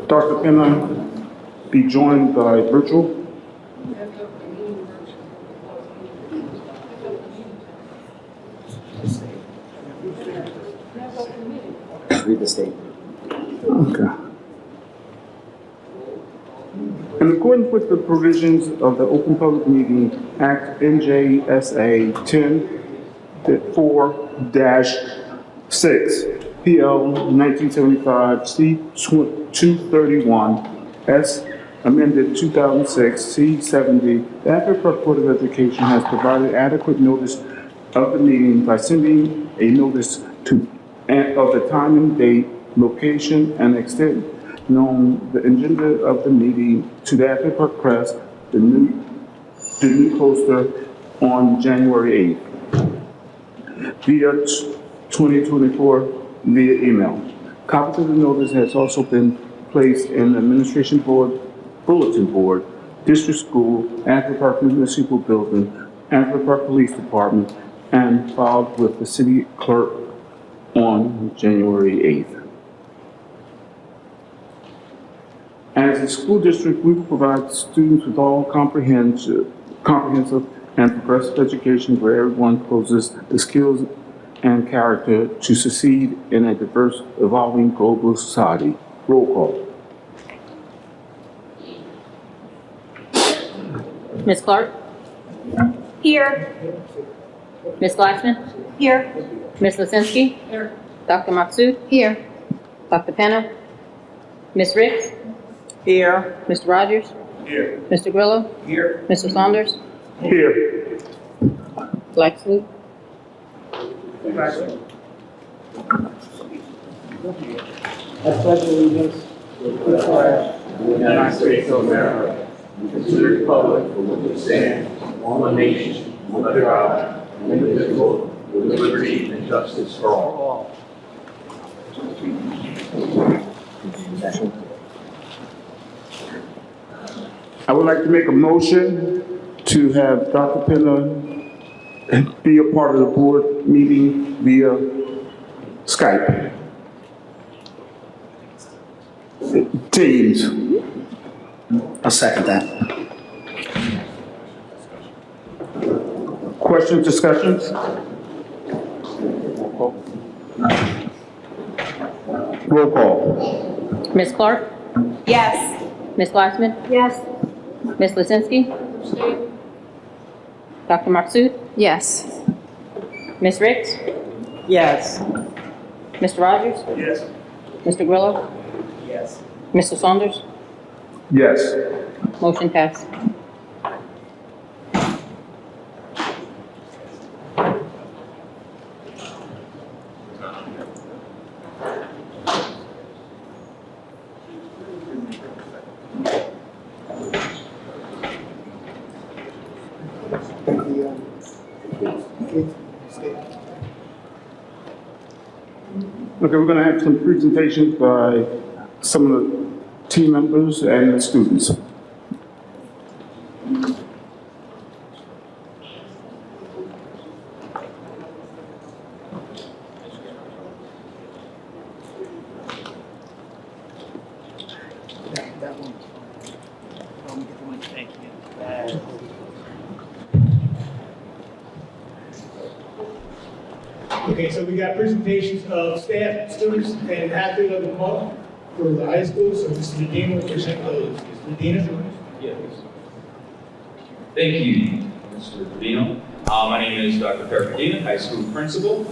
Dr. Penna be joined by virtual. Read the statement. Okay. In accordance with the provisions of the Open Public Meeting Act, NJSA 10-4-6, PL 1975, C-231, S amended 2006, C-70, the Asbury Park Board of Education has provided adequate notice of the meeting by sending a notice of the time and date, location, and extent known, the agenda of the meeting to the Asbury Park Press, the new poster on January 8th, via 2024 via email. Copies of the notice has also been placed in the Administration Board, Bulletin Board, District School, Asbury Park Municipal Building, Asbury Park Police Department, and filed with the City Clerk on January 8th. As a school district, we will provide students with all comprehensive and progressive education where everyone possesses the skills and character to succeed in a diverse, evolving global society. Roll call. Ms. Clark? Here. Ms. Glassman? Here. Ms. Lisinski? Here. Dr. Maksud? Here. Dr. Penna? Ms. Ricks? Here. Mr. Rogers? Here. Mr. Grillo? Here. Mr. Saunders? Here. Black Sloop? I pledge allegiance to the flag of the United States of America and to the republic for which it stands, one nation, under God, indivisible, with liberty and justice for all. I would like to make a motion to have Dr. Penna be a part of the board meeting via Skype. Teams. I'll second that. Questions, discussions? Roll call. Ms. Clark? Yes. Ms. Glassman? Yes. Ms. Lisinski? Dr. Maksud? Yes. Ms. Ricks? Yes. Mr. Rogers? Yes. Mr. Grillo? Yes. Mr. Saunders? Yes. Motion passed. Okay, we're going to have some presentations by some of the team members and the students. Okay, so we got presentations of staff, students, and athlete of the month for the high school. So Mr. Medina will present those. Mr. Medina? Yes. Thank you, Mr. Medina. My name is Dr. Perry Medina, high school principal. Our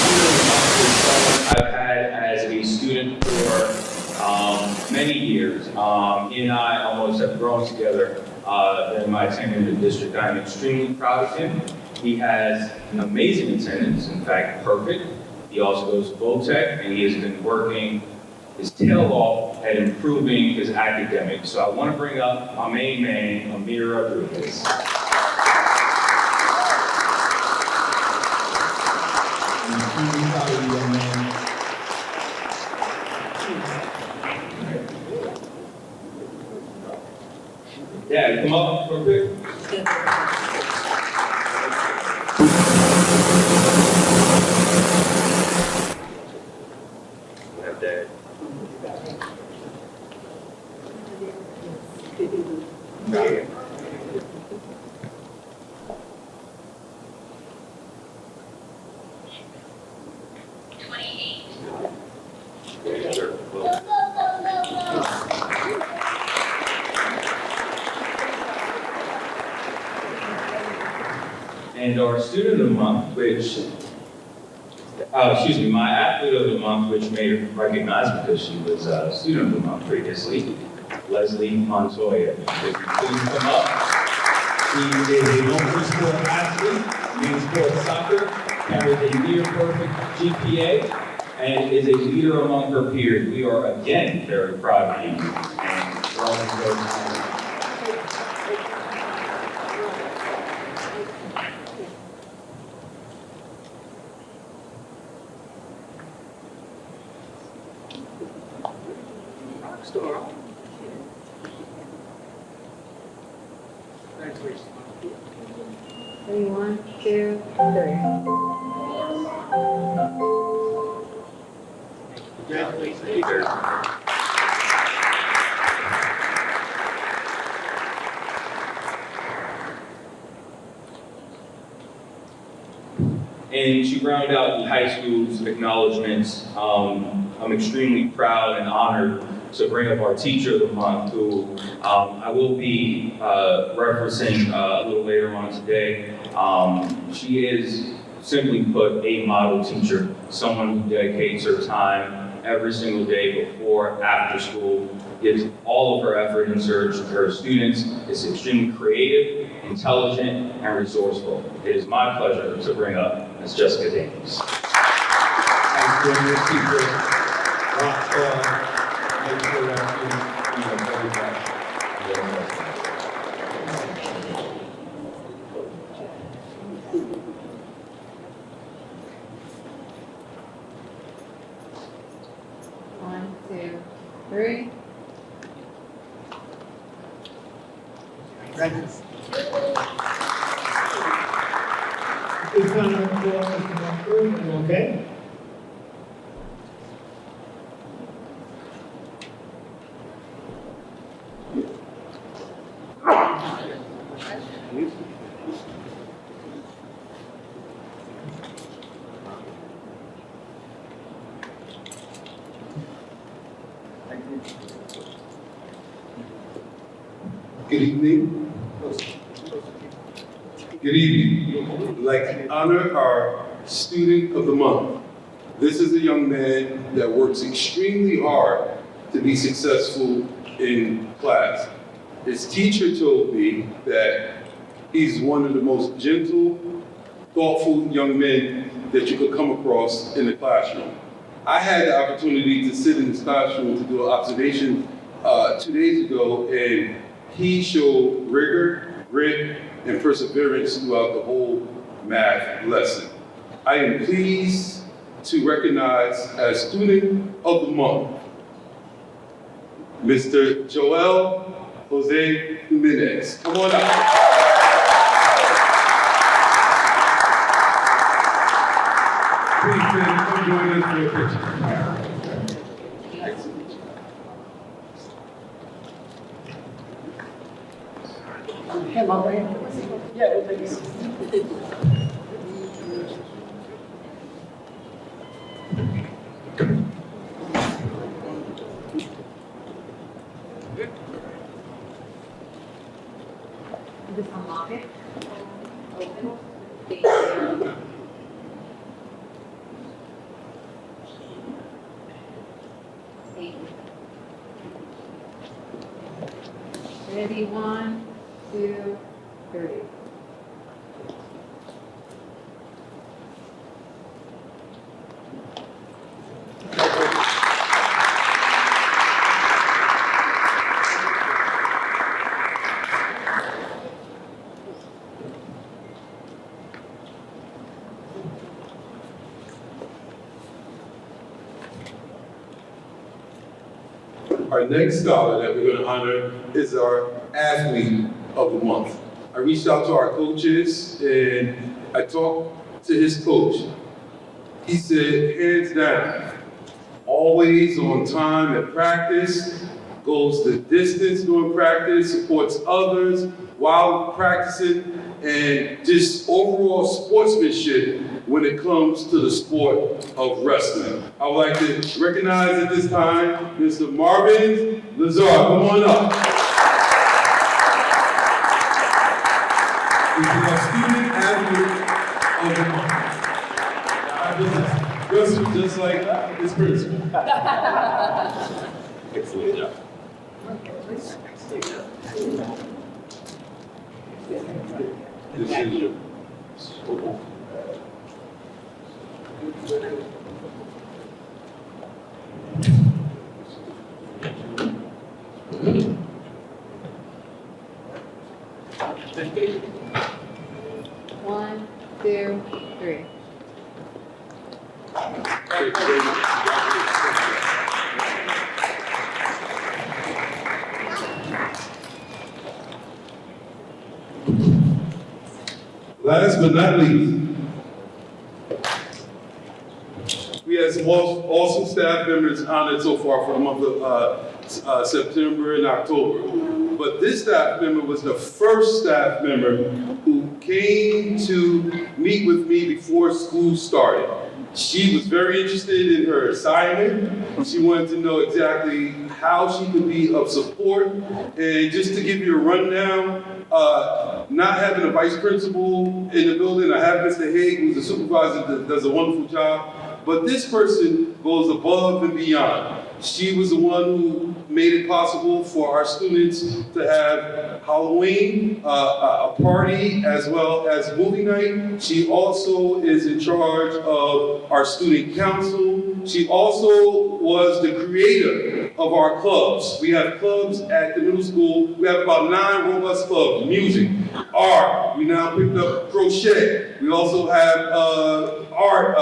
student of the month is someone I've had as a student for many years. He and I almost have grown together in my tenure in the district. I'm extremely proud of him. He has an amazing attendance, in fact, perfect. He also goes to Voltech, and he has been working his tail off at improving his academics. So I want to bring up my main man, Amir Rodriguez. Dad, come up real quick. Have Dad. And our student of the month, my athlete of the month, which may recognize because she was a student of the month previously, Leslie Montoya. If you please come up. She is a local sport athlete, means sports soccer, carries a near perfect GPA, and is a leader among her peers. We are again very proud of you. And we're all very proud. Ready, 1, 2, 3. And to round out the high school's acknowledgements, I'm extremely proud and honored to bring up our teacher of the month, who I will be referencing a little later on today. She is, simply put, a model teacher, someone who dedicates her time every single day before, after school, gives all of her effort in search of her students, is extremely creative, intelligent, and resourceful. It is my pleasure to bring up Ms. Jessica Daniels. High school English teacher, rock star, make sure that you know, very much. One, two, three. Please come up to Mr. Montgomery, okay? Good evening. Good evening. I'd like to honor our student of the month. This is a young man that works extremely hard to be successful in class. His teacher told me that he's one of the most gentle, thoughtful young men that you could come across in the classroom. I had the opportunity to sit in his classroom to do an observation 2 days ago, and he showed rigor, grit, and perseverance throughout the whole math lesson. I am pleased to recognize as Student of the Month, Mr. Joel Jose Jimenez. Come on up. Please come join us for a picture. Just unlock it. Open. Thank you. Ready, 1, 2, 3. Our next scholar that we're going to honor is our athlete of the month. I reached out to our coaches and I talked to his coach. He said, hands down, always on time at practice, goes the distance during practice, supports others while practicing, and just overall sportsmanship when it comes to the sport of wrestling. I would like to recognize at this time Mr. Marvin Lazar. Come on up. He's our student athlete of the month. Just like his principal. Excellent job. This is your. One, two, three. Last but not least, we had some awesome staff members honored so far for the month of September and October. But this staff member was the first staff member who came to meet with me before school started. She was very interested in her assignment. She wanted to know exactly how she could be of support. And just to give you a rundown, not having a vice principal in the building, I have Mr. Haig, who's a supervisor that does a wonderful job. But this person goes above and beyond. She was the one who made it possible for our students to have Halloween, a party, as well as movie night. She also is in charge of our student council. She also was the creator of our clubs. We have clubs at the middle school. We have about 9 robust clubs: music, art. We now picked up crochet. We also have art,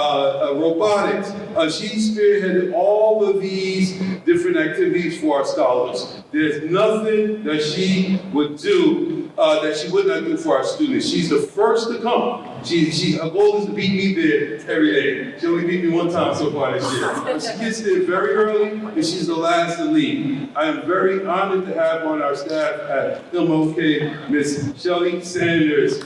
robotics. She spearheaded all of these different activities for our scholars. There's nothing that she would do that she would not do for our students. She's the first to come. Her goal is to beat me there every day. She only beat me one time so far this year. She gets there very early, and she's the last to leave. I am very honored to have on our staff at MLK, Miss Shelly Sanders.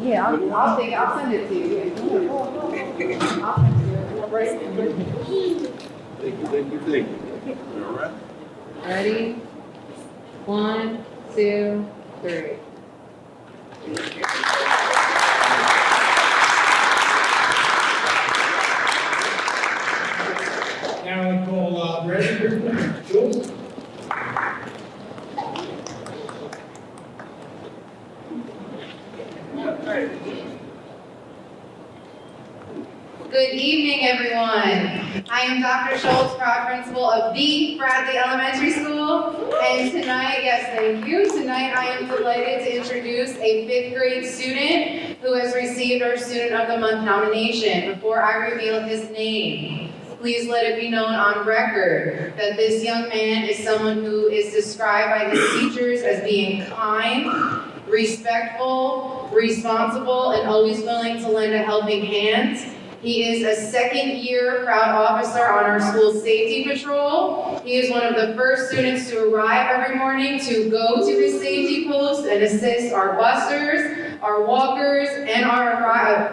Yeah, I'll send it to you. I'll send it to you. Thank you. All right. Ready? 1, 2, 3. Now I call Reggie, Jules. Good evening, everyone. I am Dr. Schultz, proud principal of the Bradley Elementary School. And tonight, yes, thank you. Tonight, I am delighted to introduce a 5th grade student who has received our Student of the Month nomination. Before I reveal his name, please let it be known on record that this young man is someone who is described by his teachers as being kind, respectful, responsible, and always willing to lend a helping hand. He is a 2nd-year proud officer on our school safety patrol. He is one of the first students to arrive every morning to go to his safety post and assist our busers, our walkers, and our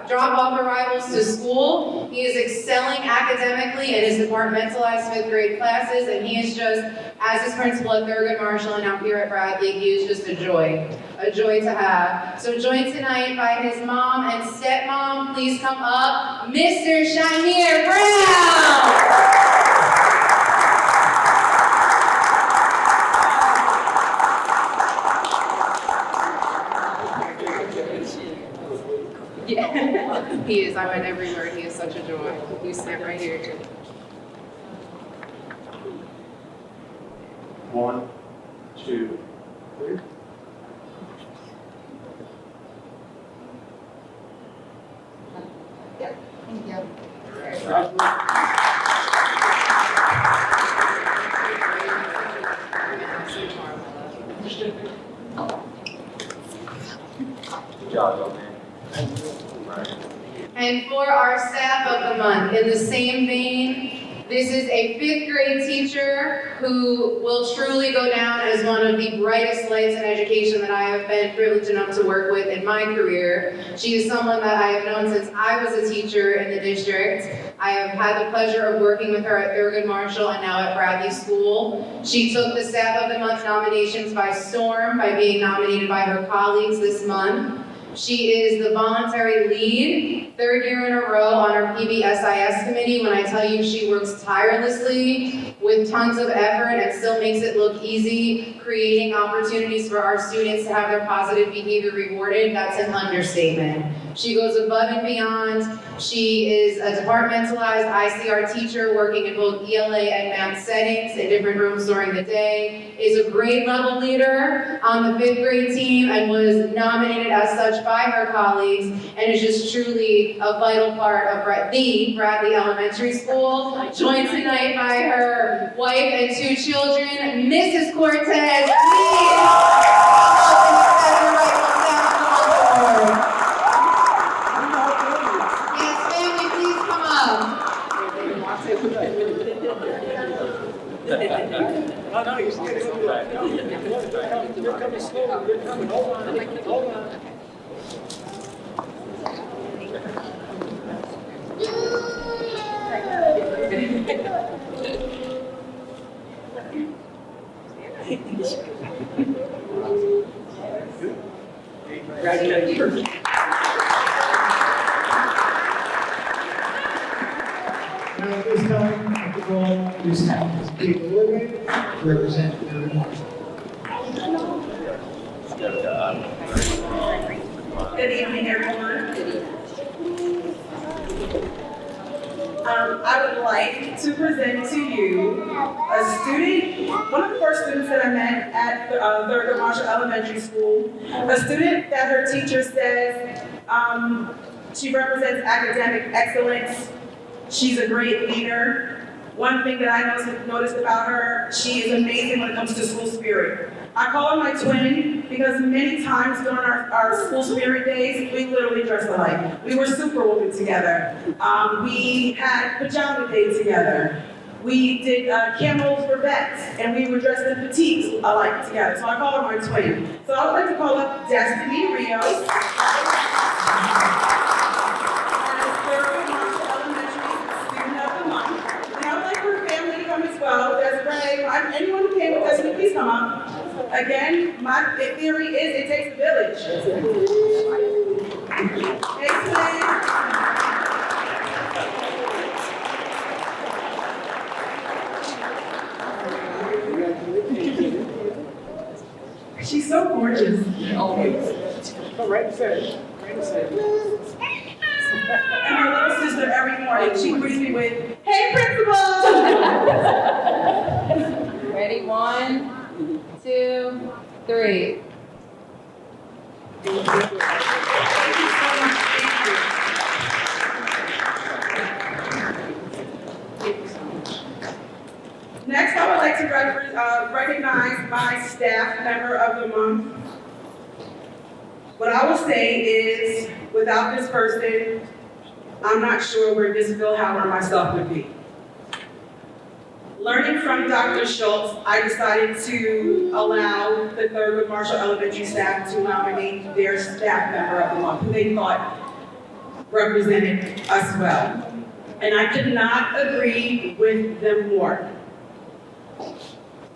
drop-off arrivals to school. He is excelling academically in his departmentalized 5th grade classes, and he is just, as his principal at Thurgood Marshall and now here at Bradley, he is just a joy to have. So joined tonight by his mom and stepmom, please come up, Mr. Shamir Brown. Yeah, he is. I read every word. He is such a joy. You sit right here. 1, 2, Thank you. Good job, young man. And for our staff of the month, in the same vein, this is a 5th grade teacher who will truly go down as one of the brightest lights in education that I have been privileged enough to work with in my career. She is someone that I have known since I was a teacher in the district. I have had the pleasure of working with her at Thurgood Marshall and now at Bradley School. She took the Staff of the Month nominations by storm by being nominated by her colleagues this month. She is the voluntary lead, 3rd year in a row on our PBSIS committee. When I tell you she works tirelessly with tons of effort and still makes it look easy, creating opportunities for our students to have their positive behavior rewarded, that's an understatement. She goes above and beyond. She is a departmentalized ICR teacher working in both ELA and math settings in different rooms during the day, is a grade level leader on the 5th grade team and was nominated as such by her colleagues and is just truly a vital part of the Bradley Elementary School. Joined tonight by her wife and 2 children, Mrs. Cortez. Please. Yes, family, please come up. Oh, no, you're still You're coming slow. You're coming. Hold on. Congratulations. Now at this time, I could go on to Mr. Peter Woodman, represent Thurgood Marshall. Good evening, everyone. I would like to present to you a student, one of the first students that I met at Thurgood Marshall Elementary School, a student that her teacher says she represents academic excellence. She's a great leader. One thing that I noticed about her, she is amazing when it comes to school spirit. I call her my twin because many times during our school spirit days, we literally dressed alike. We were superwoman together. We had pajama day together. We did camos for vets, and we were dressed in fatigues alike together. So I call her my twin. So I would like to call up Destiny Rios. Well, Desiree, anyone who came with Destiny, please come up. Again, my theory is it takes a village. She's so gorgeous. Always. Right in center. And my little sister every morning, she greets me with, "Hey, principal!" Ready? 1, 2, 3. Thank you so much. Thank you so much. Next, I would like to recognize my staff member of the month. What I will say is, without this person, I'm not sure where Ms. Philhauer and myself would be. Learning from Dr. Schultz, I decided to allow the Thurgood Marshall Elementary staff to nominate their staff member of the month, who they thought represented us well. And I could not agree with them more.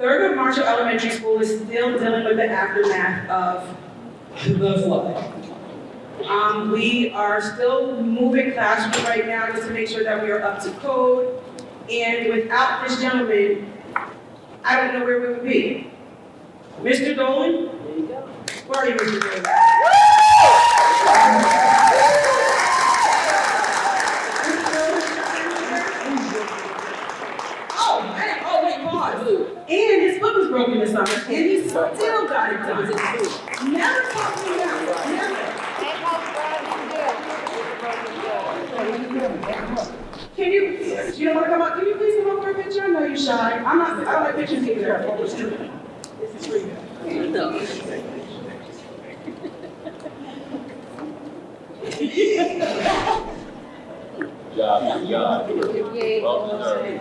Thurgood Marshall Elementary School is still dealing with the aftermath of the flood. We are still moving classrooms right now just to make sure that we are up to code. And without this gentleman, I don't know where we would be. Mr. Dolan? There you go. Where are you, Mr. Dolan? Oh, man. Oh, wait, pause. And his foot was broken this summer, and he's still got got it done. Never talk me down, never. Can you don't want to come up? Can you please come up for a picture? I know you're shy. I don't like pictures either. This is for you. Job. Well deserved.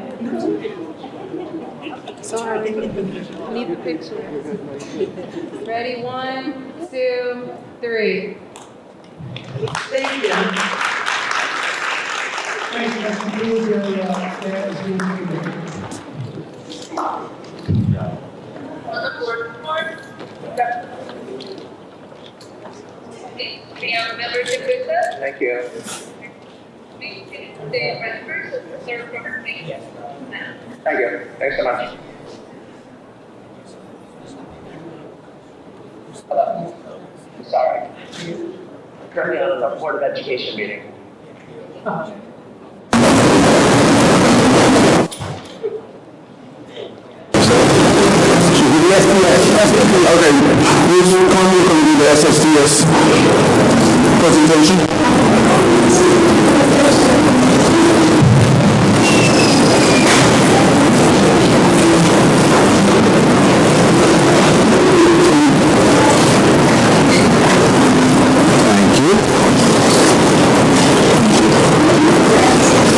Sorry. Need the picture. Ready? 1, 2, 3. Thank you. Thank you. That concludes your status meeting. May our membership with us? Thank you. Please stay members of the third quarter meeting. Thank you. Thanks so much. Hello. Sorry. Currently on the Board of Education meeting. Okay, we're going to do the SSDS presentation. Thank you.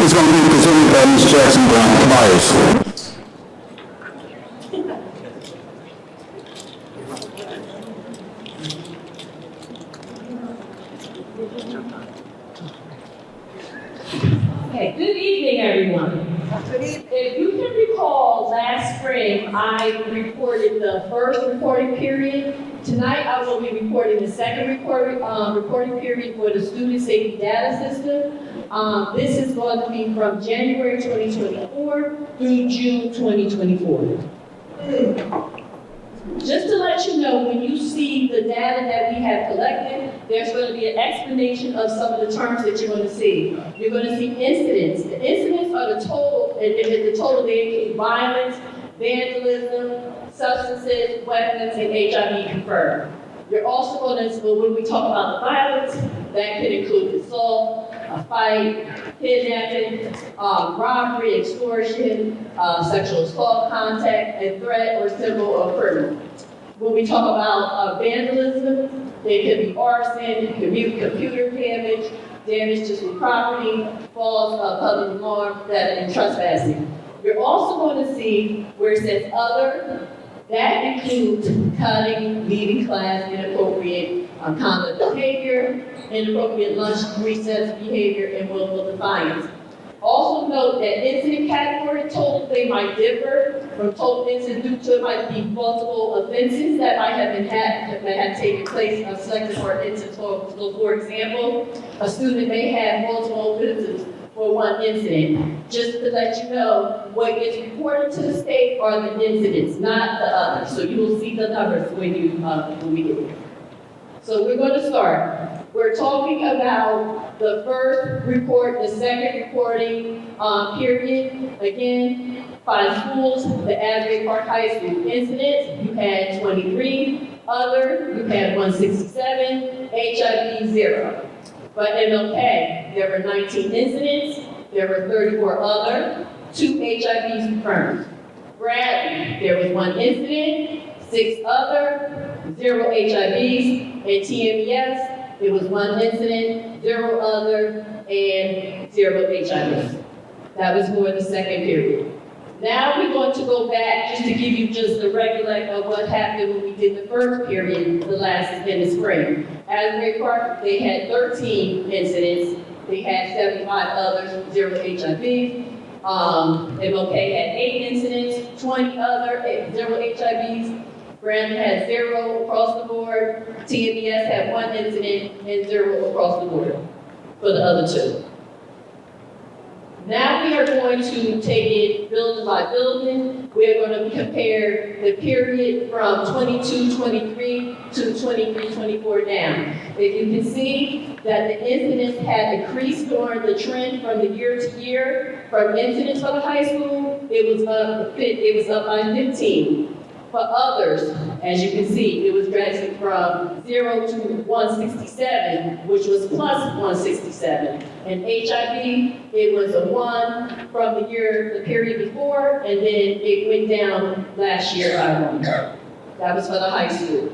It's going to be presented by Ms. Jackson Brown Myers. Okay, good evening, everyone. If you can recall, last spring, I reported the first reporting period. Tonight, I will be reporting the second reporting period for the Student Safety Data System. This is going to be from January 2024 through June 2024. Just to let you know, when you see the data that we have collected, there's going to be an explanation of some of the terms that you're going to see. You're going to see incidents. The incidents are the total, and the total they include violence, vandalism, substances, weapons, and HIV confirmed. You're also going to, when we talk about the violence, that could include assault, a fight, kidnapping, robbery, extortion, sexual assault, contact, and threat or symbol of criminal. When we talk about vandalism, it could be arson, it could be computer damage, damage to some property, false public alarm, theft, and trespassing. You're also going to see where it says other. That includes cutting, leaving class, inappropriate conduct behavior, inappropriate lunch recess behavior, and willful defiance. Also note that incident category total, they might differ from total incident due to it might be multiple offenses that might have taken place selected for an incident. So for example, a student may have multiple offenses for one incident. Just to let you know, what gets reported to the state are the incidents, not the others. So you will see the numbers when we get here. So we're going to start. We're talking about the first report, the second reporting period. Again, 5 schools, the Asbury Park High School incidents, you had 23. Other, you had 167. HIV, 0. But MLK, there were 19 incidents, there were 34 other, 2 HIVs confirmed. Bradley, there was 1 incident, 6 other, 0 HIVs, and TMES, it was 1 incident, 0 other, and 0 HIVs. That was for the second period. Now we're going to go back just to give you just the regular of what happened when we did the first period, the last in the spring. Asbury Park, they had 13 incidents. They had 75 others, 0 HIV. MLK had 8 incidents, 20 other, 0 HIVs. Brandon had 0 across the board. TMES had 1 incident and 0 across the board for the other 2. Now we are going to take it building by building. We're going to compare the period from 22-23 to 23-24 down. If you can see that the incidents had increased during the trend from the year to year. From incidents for the high school, it was up by 15. For others, as you can see, it was drastic from 0 to 167, which was plus 167. And HIV, it was a 1 from the period before, and then it went down last year by 1. That was for the high school.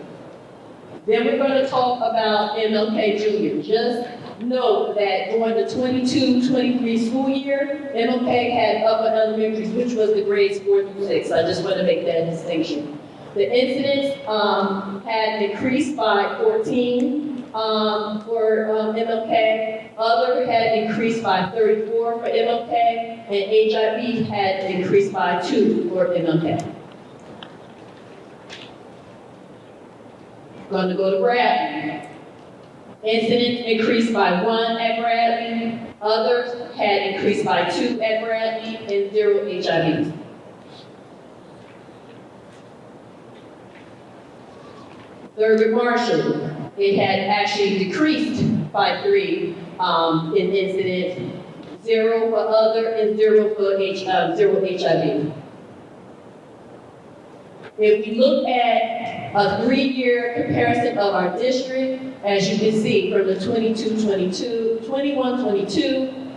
Then we're going to talk about MLK Junior. Just note that during the 22-23 school year, MLK had upper elementaries, which was the grades 4 through 6. I just want to make that distinction. The incidence had increased by 14 for MLK. Other had increased by 34 for MLK, and HIV had increased by 2 for MLK. Going to go to Bradley. Incidence increased by 1 at Bradley. Others had increased by 2 at Bradley and 0 HIVs. Thurgood Marshall, it had actually decreased by 3 in incidence, 0 for other and 0 for 0 HIV. If we look at a 3-year comparison of our district, as you can see, from the 21-22,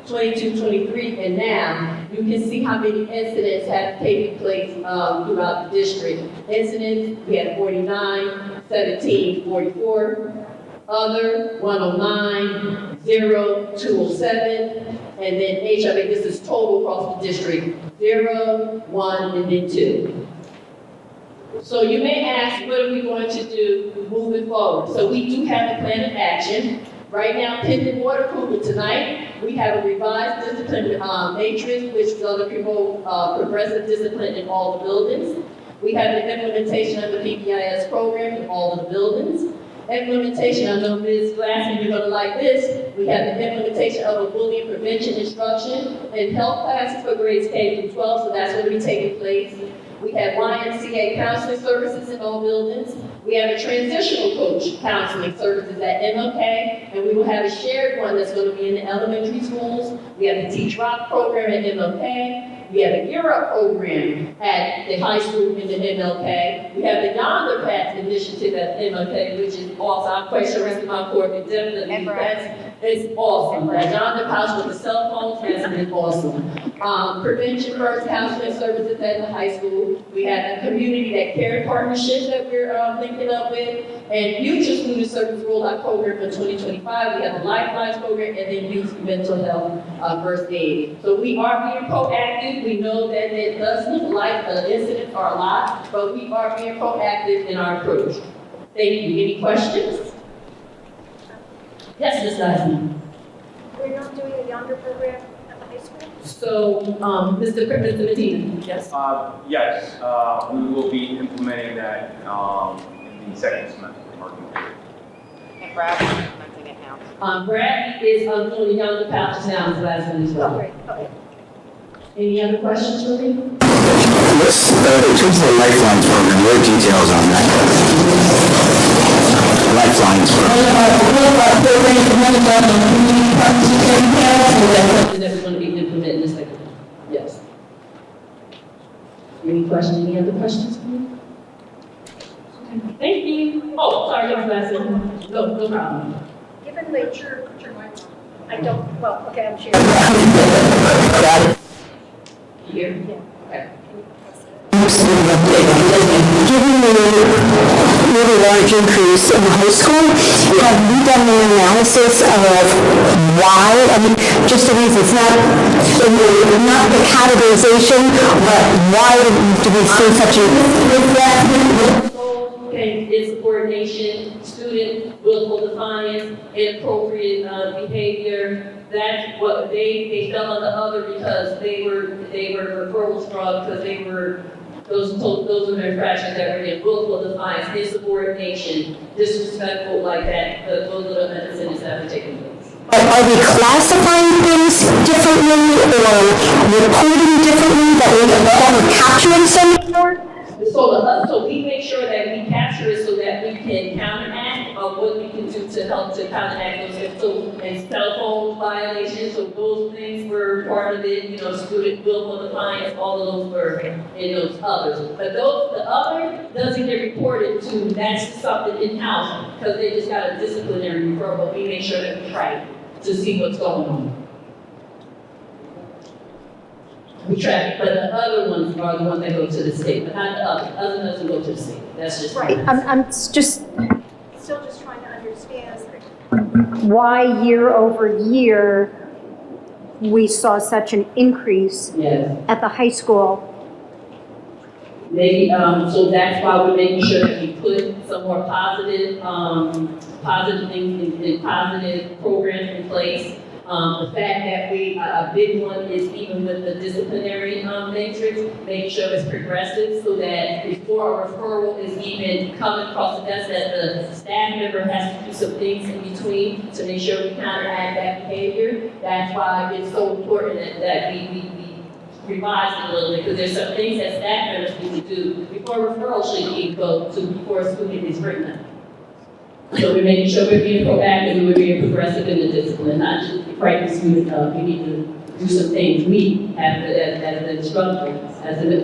22-23, and now, you can see how many incidents have taken place throughout the district. Incidents, we had 49, 17, 44, other, 109, 0, 207, and then HIV, this is total across the district, 0, 1, and then 2. So you may ask, what are we going to do moving forward? So we do have a plan of action. Right now, pending board approval tonight, we have a revised discipline matrix, which is going to promote progressive discipline in all the buildings. We have the implementation of the PBIS program in all the buildings. Implementation, I know Ms. Glassman, you're going to like this. We have the implementation of a bullying prevention instruction and health classes for grades K through 12, so that's going to be taking place. We have YMCA counseling services in all buildings. We have a transitional coach counseling services at MLK, and we will have a shared one that's going to be in the elementary schools. We have the Teach Rock program at MLK. We have a Gear Up program at the high school in the MLK. We have the Yonder Path initiative at MLK, which is awesome. I'm quite sure the rest of my court can definitely, it's awesome. That Yonder House with the cell phones has been awesome. Prevention first counseling services at the high school. We have a community that care partnerships that we're linking up with, and future student service rollout program for 2025. We have the Lifelines program, and then youth mental health first aid. So we are being proactive. We know that it does look like the incidents are a lot, but we are being proactive in our approach. Thank you. Any questions? Yes, Ms. Glassman. We're not doing a Yonder program at the high school? So, Mr. Medina, yes? Yes, we will be implementing that in the second semester. And Brad's implementing it now. Bradley is doing the Yonder Pouches now, as last one as well. Great, okay. Any other questions for me? Yes, in terms of the Lifelines program, what are details on that? Lifelines program. Something that we're going to be implementing this second. Yes. Any questions? Any other questions for me? Okay. Thank you. Oh, sorry, Ms. Glassman. No problem. Given the I don't, well, okay, I'm sure. Here? Yeah. Okay. Given the really large increase in the high school, have we done an analysis of why? I mean, just the reasons, not the categorization, but why do we see such a... Insubordination, student willful defiance, inappropriate behavior. That's what they fell on the other because they were referrals from because they were those are the infractions that were in willful defiance, insubordination, disrespectful like that. Those are the incidents that were taking place. Are we classifying things differently or reporting differently that we're capturing some more? So we make sure that we capture it so that we can counteract a of what we can do to help to counteract those. So, and cell phone violations, so those things were part of it, you know, student willful defiance, all of those were in those others. But those, the other doesn't get reported to, that's just something in-house, because they just got a disciplinary referral, but we make sure that we track to see what's going on. We track it, but the other ones are the ones that go to the state, but not the other. The other doesn't go to the state. That's just. Right, I'm just Still just trying to understand. why year over year we saw such an increase Yes. at the high school. Maybe, so that's why we're making sure that we put some more positive, positive things and positive programs in place. The fact that a big one is even with the disciplinary matrix, making sure it's progressive so that before a referral is even coming across the desk, that the staff member has to do some things in between to make sure we counteract that behavior. That's why it's so important that we revise it a little bit, because there's some things that staff members need to do before a referral should even go to before a student is written up. So we're making sure we're being proactive and we're being progressive in the discipline, not just write the students up. We need to do some things. We have, as an instructor,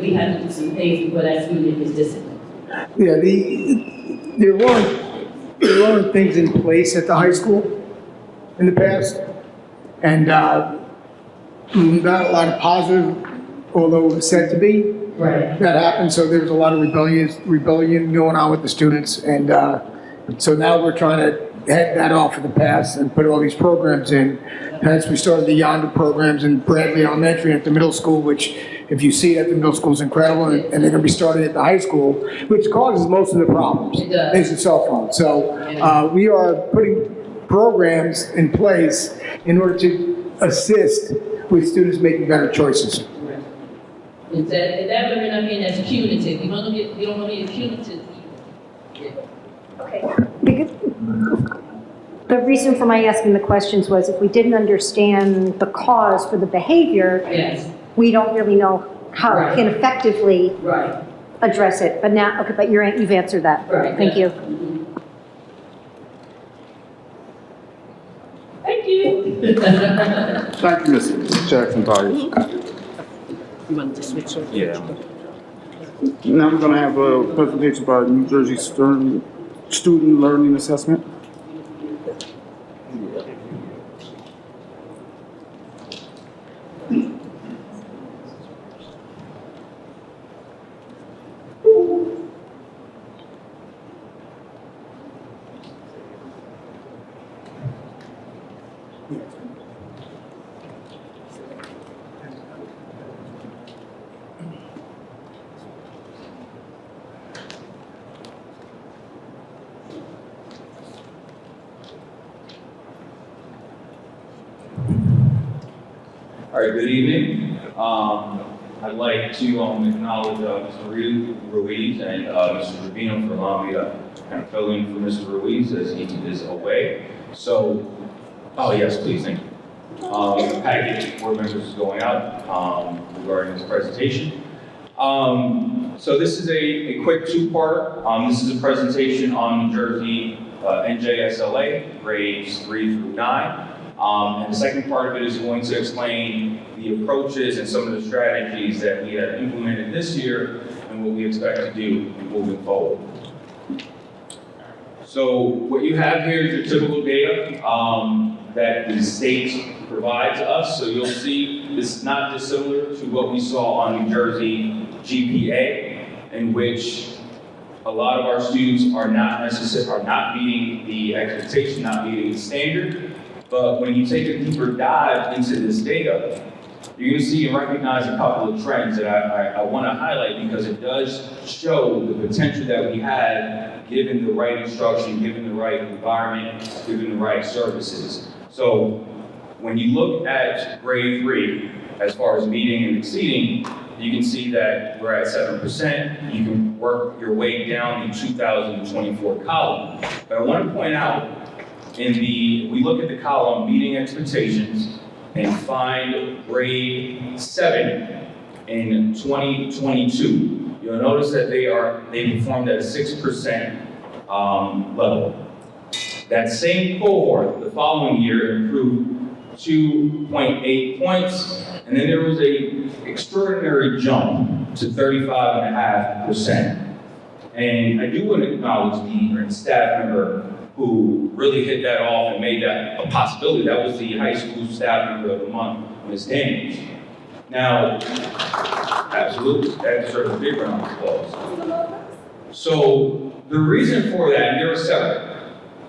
we have to do some things before that student is disciplined. Yeah, there weren't things in place at the high school in the past, and not a lot of positive, although it was said to be. Right. That happened, so there was a lot of rebellion going on with the students, and so now we're trying to head that off of the past and put all these programs in. Hence, we started the Yonder programs in Bradley Elementary at the middle school, which, if you see it at the middle school, is incredible, and they're going to be starting at the high school, which causes most of the problems. It does. Is the cell phone. So we are putting programs in place in order to assist with students making better choices. And that we're not being as punitive. We don't want to be punitive. Okay. Because the reason for my asking the questions was if we didn't understand the cause for the behavior, Yes. we don't really know how Right. we can effectively Right. address it. But now, okay, but you've answered that. Right. Thank you. Thank you. Thank you, Ms. Jackson-Byers. You want to switch over? Yeah. Now we're going to have a presentation by New Jersey Student Learning Assessment. All right, good evening. I'd like to acknowledge Mr. Ruiz and Mr. Rubino for allowing me to kind of fill in for Mr. Ruiz as he is away. So, oh yes, please, thank you. The package board members is going out regarding this presentation. So this is a quick two-parter. This is a presentation on New Jersey NJSLA, grades 3 through 9. And the second part of it is going to explain the approaches and some of the strategies that we have implemented this year and what we expect to do moving forward. So what you have here is your typical data that the state provides us. So you'll see this is not dissimilar to what we saw on New Jersey GPA, in which a lot of our students are not meeting the expectation, not meeting the standard. But when you take a deeper dive into this data, you're going to see and recognize a couple of trends that I want to highlight because it does show the potential that we had given the right instruction, given the right environment, given the right services. So when you look at grade 3, as far as meeting and exceeding, you can see that we're at 7%. You can work your way down the 2024 column. But I want to point out, we look at the column meeting expectations and find grade 7 in 2022. You'll notice that they performed at a 6% level. That same cohort, the following year, improved 2.8 points, and then there was a extraordinary jump to 35.5%. And I do want to acknowledge the staff member who really hit that off and made that a possibility. That was the high school staff member of the month, Ms. Daniels. Now, absolutely, that deserves a big round of applause. So the reason for that, and there are several,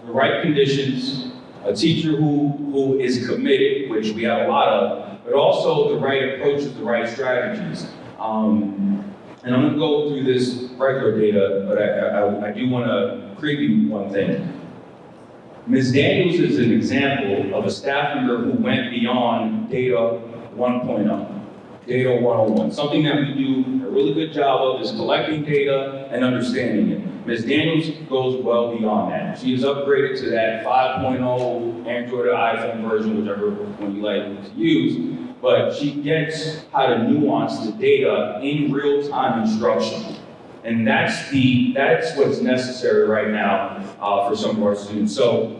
the right conditions, a teacher who is committed, which we have a lot of, but also the right approaches, the right strategies. And I'm gonna go through this regular data, but I do wanna preview one thing. Ms. Daniels is an example of a staff member who went beyond data 1.0, data 101. Something that we do a really good job of is collecting data and understanding it. Ms. Daniels goes well beyond that. She is upgraded to that 5.0 Android or iPhone version, whichever one you like to use, but she gets how to nuance the data in real-time instruction. And that's what's necessary right now for some of our students. So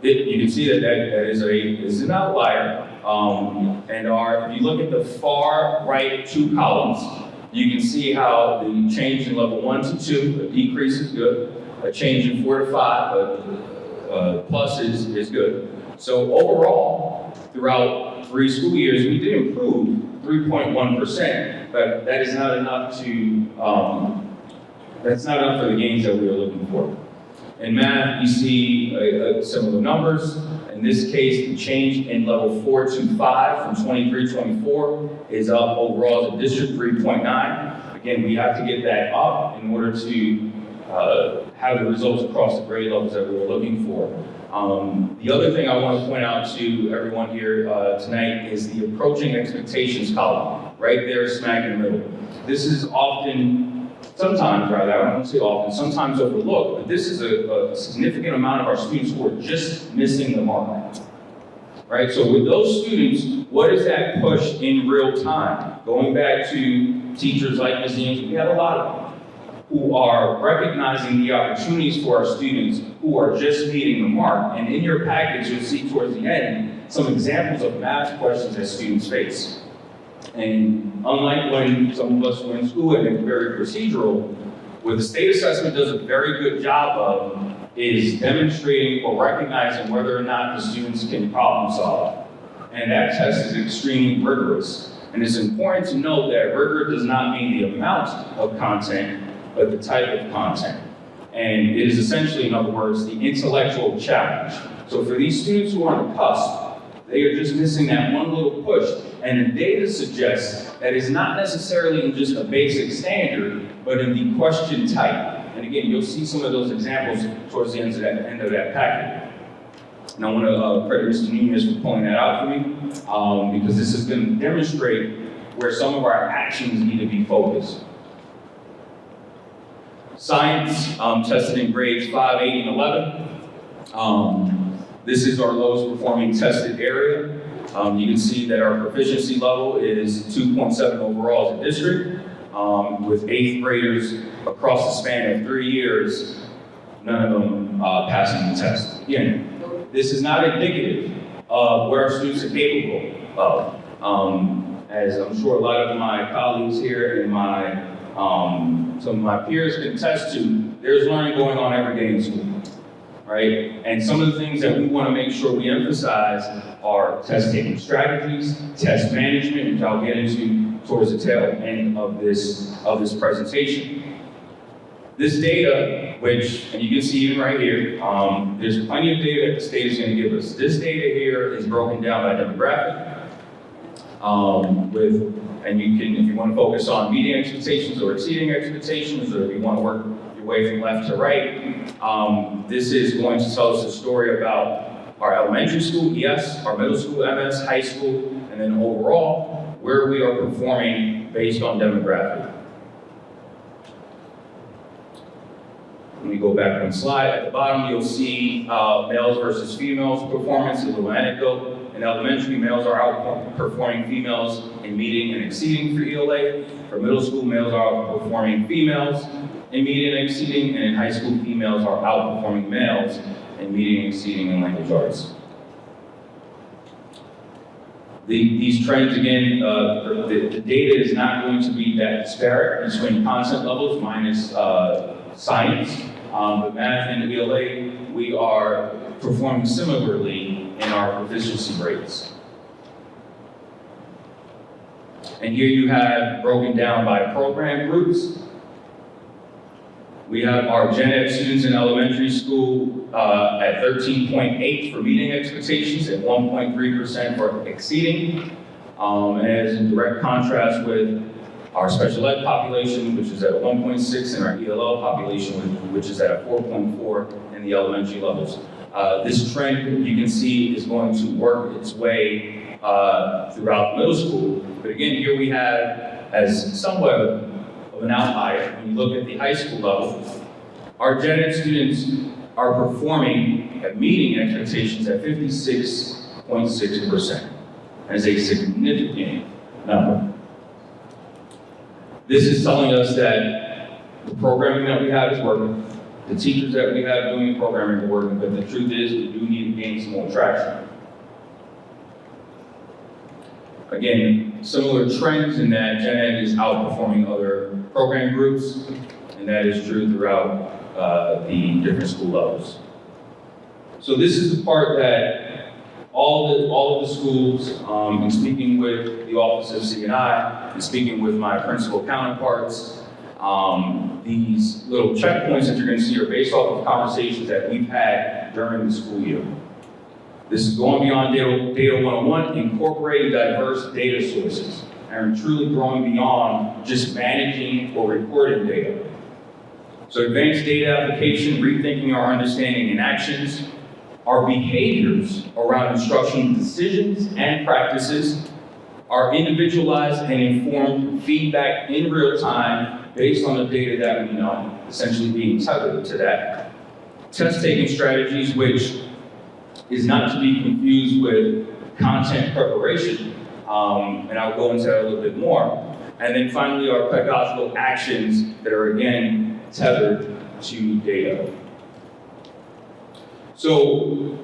you can see that is an outlier. And if you look at the far right two columns, you can see how the change in level 1 to 2, a decrease is good. A change in 4 to 5, a plus is good. So overall, throughout 3 school years, we did improve 3.1%, but that is not enough that's not enough for the gains that we were looking for. In math, you see similar numbers. In this case, the change in level 4 to 5 from 23-24 is up overall as a district 3.9. Again, we have to get that up in order to have the results across the grade levels that we were looking for. The other thing I want to point out to everyone here tonight is the approaching expectations column, right there smack in the middle. This is sometimes I don't want to say often, sometimes overlooked, but this is a significant amount of our students who are just missing the mark, right? So with those students, what is that push in real time? Going back to teachers like Ms. James, we have a lot of them who are recognizing the opportunities for our students who are just meeting the mark. And in your package, you'll see towards the end some examples of math questions that students face. And unlike when some of us were in school and it's very procedural, what the state assessment does a very good job of is demonstrating or recognizing whether or not the students can problem solve. And that test is extremely rigorous. And it's important to note that rigor does not mean the amount of content, but the type of content. And it is essentially, in other words, the intellectual challenge. So for these students who are on the cusp, they are just missing that one little push. And the data suggests that it's not necessarily in just a basic standard, but in the question type. And again, you'll see some of those examples towards the end of that packet. And I want to credit Mr. Nunez for pulling that out for me, because this is going to demonstrate where some of our actions need to be focused. Science, tested in grades 5, 8, and 11. This is our lowest performing tested area. You can see that our proficiency level is 2.7 overall as a district, with 8th graders across the span of 3 years, none of them passing the test. Again, this is not indicative of what our students are capable of. As I'm sure a lot of my colleagues here and some of my peers can attest to, there's learning going on every day in school, right? And some of the things that we want to make sure we emphasize are test-taking strategies, test management, which I'll get into towards the tail end of this presentation. This data, and you can see even right here, there's plenty of data that the state is going to give us. This data here is broken down by demographic, and you can, if you want to focus on meeting expectations or exceeding expectations, or if you want to work your way from left to right, this is going to tell us a story about our elementary school, ES, our middle school, MS, high school, and then overall, where we are performing based on demographic. Let me go back one slide. At the bottom, you'll see males versus females performance, a little anecdote. In elementary, males are outperforming females in meeting and exceeding for ELA. For middle school, males are outperforming females in meeting and exceeding, and in high school, females are outperforming males in meeting and exceeding in language arts. These trends, again, the data is not going to be that disparate between content levels minus science, but math and ELA, we are performing similarly in our proficiency rates. And here you have broken down by program groups. We have our Gen Ed students in elementary school at 13.8 for meeting expectations and 1.3% for exceeding. And as in direct contrast with our special ed population, which is at 1.6, and our ELL population, which is at 4.4 in the elementary levels. This trend, you can see, is going to work its way throughout middle school. But again, here we have, as somewhat of an outlier, when you look at the high school level, our Gen Ed students are performing at meeting expectations at 56.6%. That is a significant number. This is telling us that the programming that we have is working, the teachers that we have doing the programming are working, but the truth is we do need to gain some more traction. Again, similar trends in that Gen Ed is outperforming other program groups, and that is true throughout the different school levels. So this is the part that all of the schools, in speaking with the Office of C&I, and speaking with my principal counterparts, these little checkpoints that you're going to see are based off of conversations that we've had during the school year. This is going beyond Data 101, incorporating diverse data sources, and truly growing beyond just managing or recording data. So advanced data application, rethinking our understanding and actions, our behaviors around instructional decisions and practices, our individualized and informed feedback in real time based on the data that we know, essentially being tethered to that. Test-taking strategies, which is not to be confused with content preparation, and I'll go into that a little bit more. And then finally, our pedagogical actions that are, again, tethered to data. So,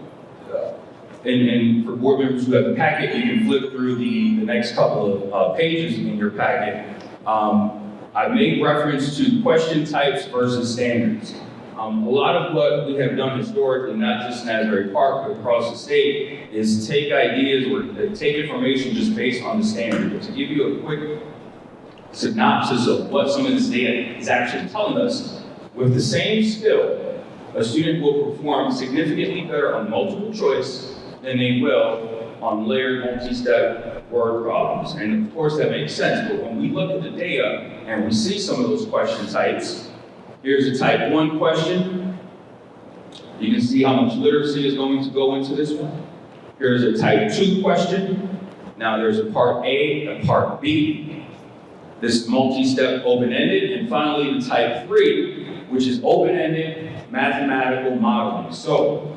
and for board members who have the packet, you can flip through the next couple of pages in your packet. I made reference to question types versus standards. A lot of what we have done historically, not just in Asbury Park, but across the state, is take ideas or take information just based on the standard. But to give you a quick synopsis of what some of this data is actually telling us, with the same skill, a student will perform significantly better on multiple choice than they will on layered multi-step word problems. And of course that makes sense, but when we look at the data and we see some of those question types, here's a type 1 question. You can see how much literacy is going to go into this one. Here's a type 2 question. Now there's a part A and part B. This is multi-step open-ended. And finally the type 3, which is open-ended mathematical modeling. So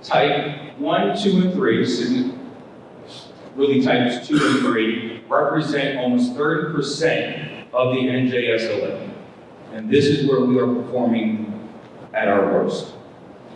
type 1, 2, and 3, really types 2 and 3, represent almost 30% of the NJSLA. And this is where we are performing at our worst.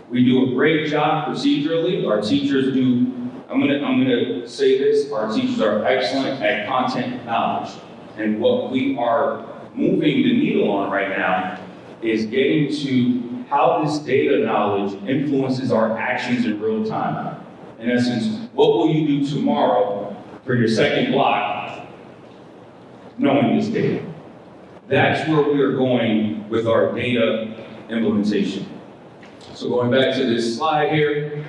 We do a great job procedurally. Our teachers do, I'm gonna say this, our teachers are excellent at content knowledge. And what we are moving the needle on right now is getting to how this data knowledge influences our actions in real time. In essence, what will you do tomorrow for your second block knowing this data? That's where we are going with our data implementation. So going back to this slide here,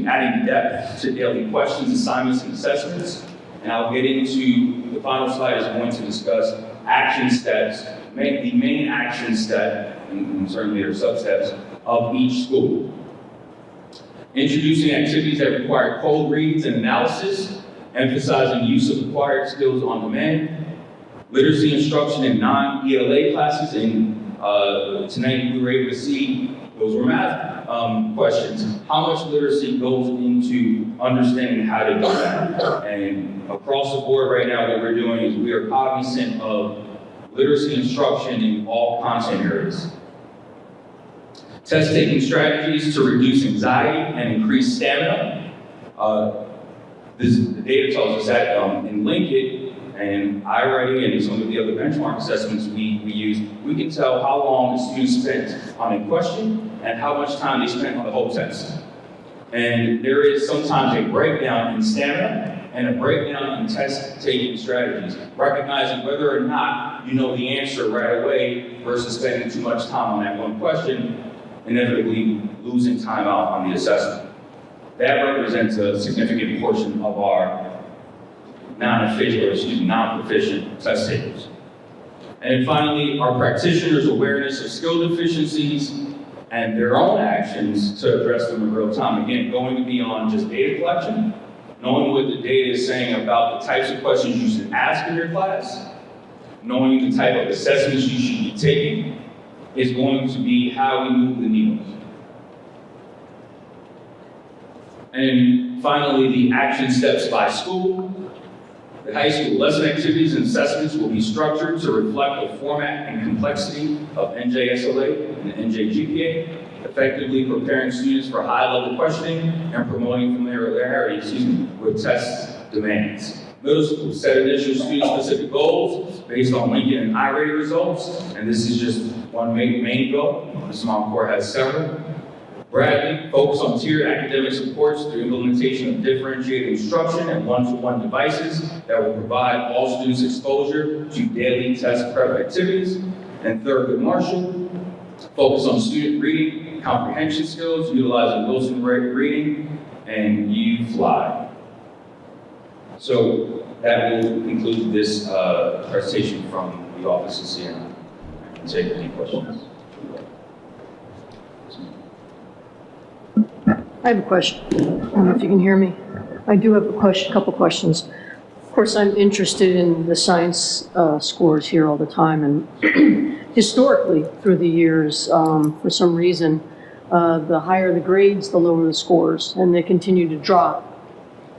adding depth to daily questions, assignments, and assessments. And I'll get into, the final slide is going to discuss action steps, the main action step, and certainly their substeps, of each school. Introducing activities that require code reads and analysis, emphasizing use of acquired skills on demand, literacy instruction in non-ELA classes, and tonight we were able to see those were math questions. How much literacy goes into understanding how to do that? And across the board right now, what we're doing is we are cognizant of literacy instruction in all content areas. Test-taking strategies to reduce anxiety and increase stamina. The data tells us that in Linkit and iWriting and some of the other benchmark assessments we use, we can tell how long the student spent on a question and how much time they spent on the whole test. And there is sometimes a breakdown in stamina and a breakdown in test-taking strategies, recognizing whether or not you know the answer right away versus spending too much time on that one question, inevitably losing time out on the assessment. That represents a significant portion of our non-proficient test takers. And then finally, our practitioners' awareness of skill deficiencies and their own actions to address them in real time. Again, going beyond just data collection, knowing what the data is saying about the types of questions you should ask in your class, knowing the type of assessments you should be taking, is going to be how we move the needle. And finally, the action steps by school. The high school lesson activities and assessments will be structured to reflect the format and complexity of NJSLA and NJGPA, effectively preparing students for high-level questioning and promoting familiarity with test demands. Middle school set initial student-specific goals based on Lincoln and iRating results, and this is just one main goal. The Small Core has several. Bradley, focus on tiered academic supports through implementation of differentiated instruction and one-to-one devices that will provide all students exposure to daily test prep activities. And Thurgood Marshall, focus on student reading, comprehension skills, utilizing Wilson reading, and U-Fly. So that will conclude this presentation from the Office of CNI. I can take any questions. I have a question. I don't know if you can hear me. I do have a couple questions. Of course, I'm interested in the science scores here all the time, and historically, through the years, for some reason, the higher the grades, the lower the scores, and they continue to drop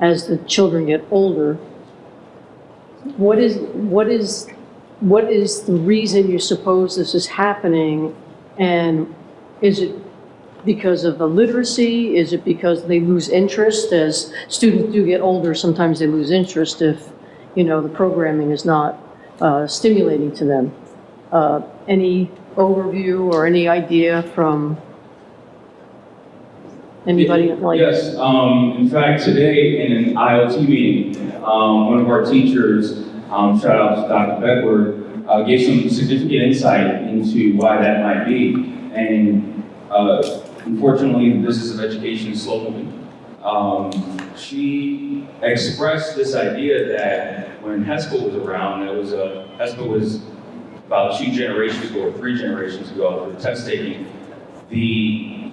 as the children get older. What is the reason you suppose this is happening, and is it because of the literacy? Is it because they lose interest? As students do get older, sometimes they lose interest if, the programming is not stimulating to them. Any overview or any idea from anybody? Yes, in fact, today in an IoT meeting, one of our teachers, shout out to Dr. Bedward, gave some significant insight into why that might be. And unfortunately, the business of education is slow moving. She expressed this idea that when HESCL was around, HESCL was about 2 generations ago or 3 generations ago for the test taking, the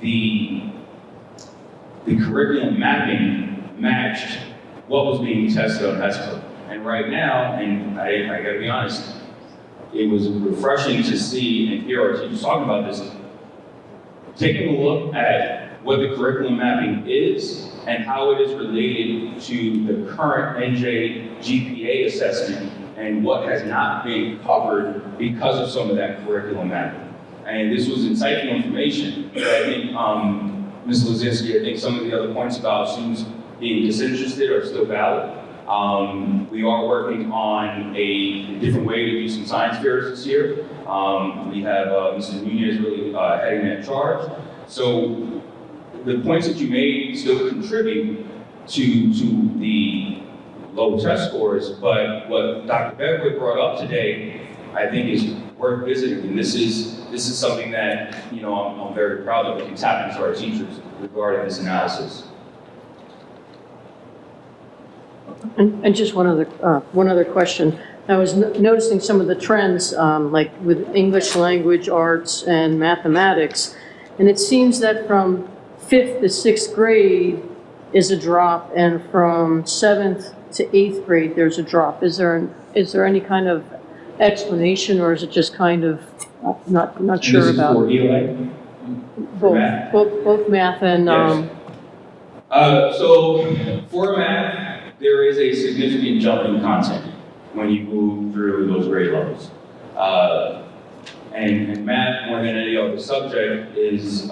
curriculum mapping matched what was being tested on HESCL. And right now, and I gotta be honest, it was refreshing to see and hear our teachers talking about this, taking a look at what the curriculum mapping is and how it is related to the current NJ GPA assessment and what has not been covered because of some of that curriculum mapping. And this was insightful information. But I think, Ms. Lozinski, I think some of the other points about students being disinterested are still valid. We are working on a different way to do some science fairs this year. We have Mrs. Nunez really heading that charge. So the points that you made still contribute to the low test scores, but what Dr. Bedward brought up today, I think is worth visiting. And this is something that, I'm very proud that we can tap into our teachers regarding this analysis. And just one other question. I was noticing some of the trends, like with English language, arts, and mathematics, and it seems that from 5th to 6th grade is a drop, and from 7th to 8th grade there's a drop. Is there any kind of explanation, or is it just kind of not sure about? For ELA? Both math and. Yes. So for math, there is a significant jump in content when you move through those grade levels. And math, more than any other subject, is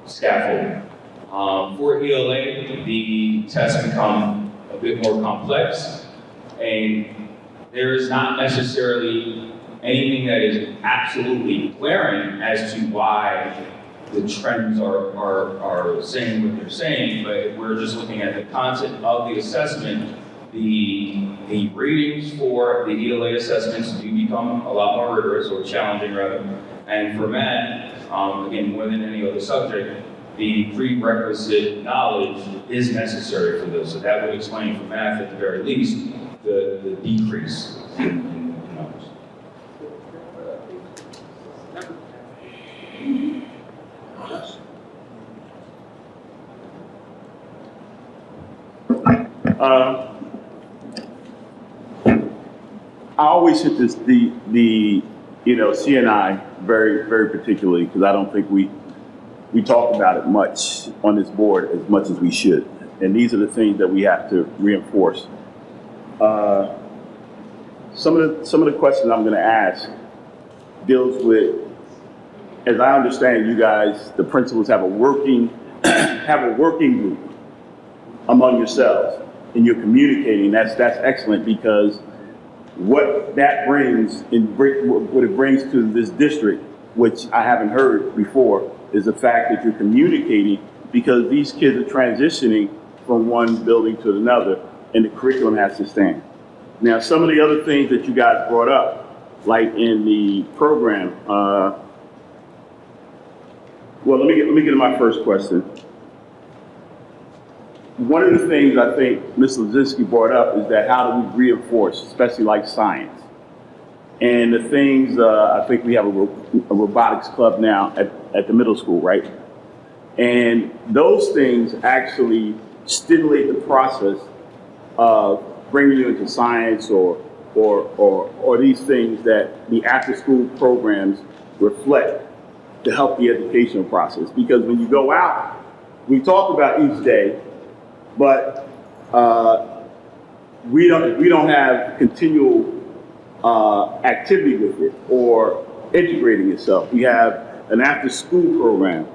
scaffolding. For ELA, the tests become a bit more complex, and there is not necessarily anything that is absolutely glaring as to why the trends are saying what they're saying, but if we're just looking at the content of the assessment, the ratings for the ELA assessments do become a lot more rigorous, or challenging rather. And for math, again, more than any other subject, the prerequisite knowledge is necessary for those. So that would explain for math, at the very least, the decrease in numbers. I always hit this, the CNI very, very particularly, because I don't think we talk about it much on this board as much as we should. And these are the things that we have to reinforce. Some of the questions I'm going to ask deals with, as I understand, you guys, the principals have a working group among yourselves, and you're communicating. That's excellent, because what that brings, what it brings to this district, which I haven't heard before, is the fact that you're communicating, because these kids are transitioning from one building to another, and the curriculum has to stand. Now, some of the other things that you guys brought up, like in the program, well, let me get to my first question. One of the things I think Ms. Lazinski brought up is that how do we reinforce, especially like science? And the things, I think we have a robotics club now at the middle school, right? And those things actually stimulate the process of bringing you into science or these things that the after-school programs reflect to help the educational process. Because when you go out, we talk about each day, but we don't have continual activity with it or integrating itself. We have an after-school program.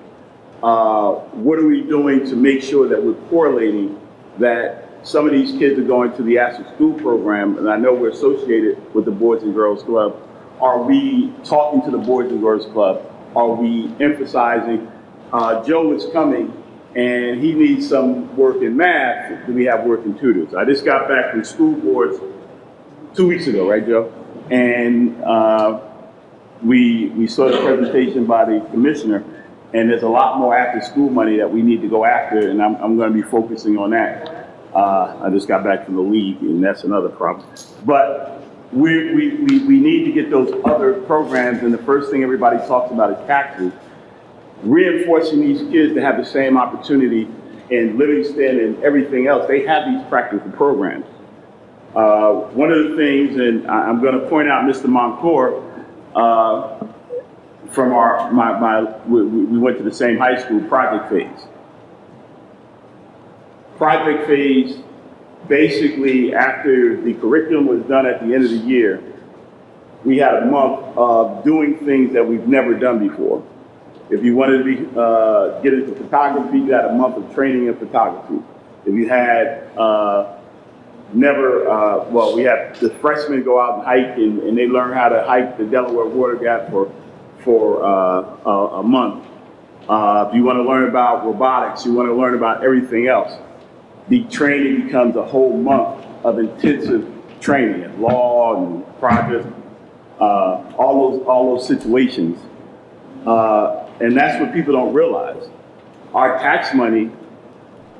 What are we doing to make sure that we're correlating that some of these kids are going to the after-school program, and I know we're associated with the Boys and Girls Club. Are we talking to the Boys and Girls Club? Are we emphasizing, Joe is coming and he needs some work in math? Do we have working tutors? I just got back from school boards 2 weeks ago, right, Joe? And we saw the presentation by the commissioner, and there's a lot more after-school money that we need to go after, and I'm going to be focusing on that. I just got back from the league, and that's another problem. But we need to get those other programs, and the first thing everybody talks about is taxes. Reinforcing these kids to have the same opportunity in Livingston and everything else. They have these practical programs. One of the things, and I'm going to point out Mr. Moncourt, from we went to the same high school, project phase. Project phase, basically after the curriculum was done at the end of the year, we had a month of doing things that we've never done before. If you wanted to get into photography, you had a month of training in photography. If you had we had the freshmen go out and hike, and they learn how to hike the Delaware Water Gap for a month. If you want to learn about robotics, you want to learn about everything else. The training becomes a whole month of intensive training in law and projects, all those situations. And that's what people don't realize. Our tax money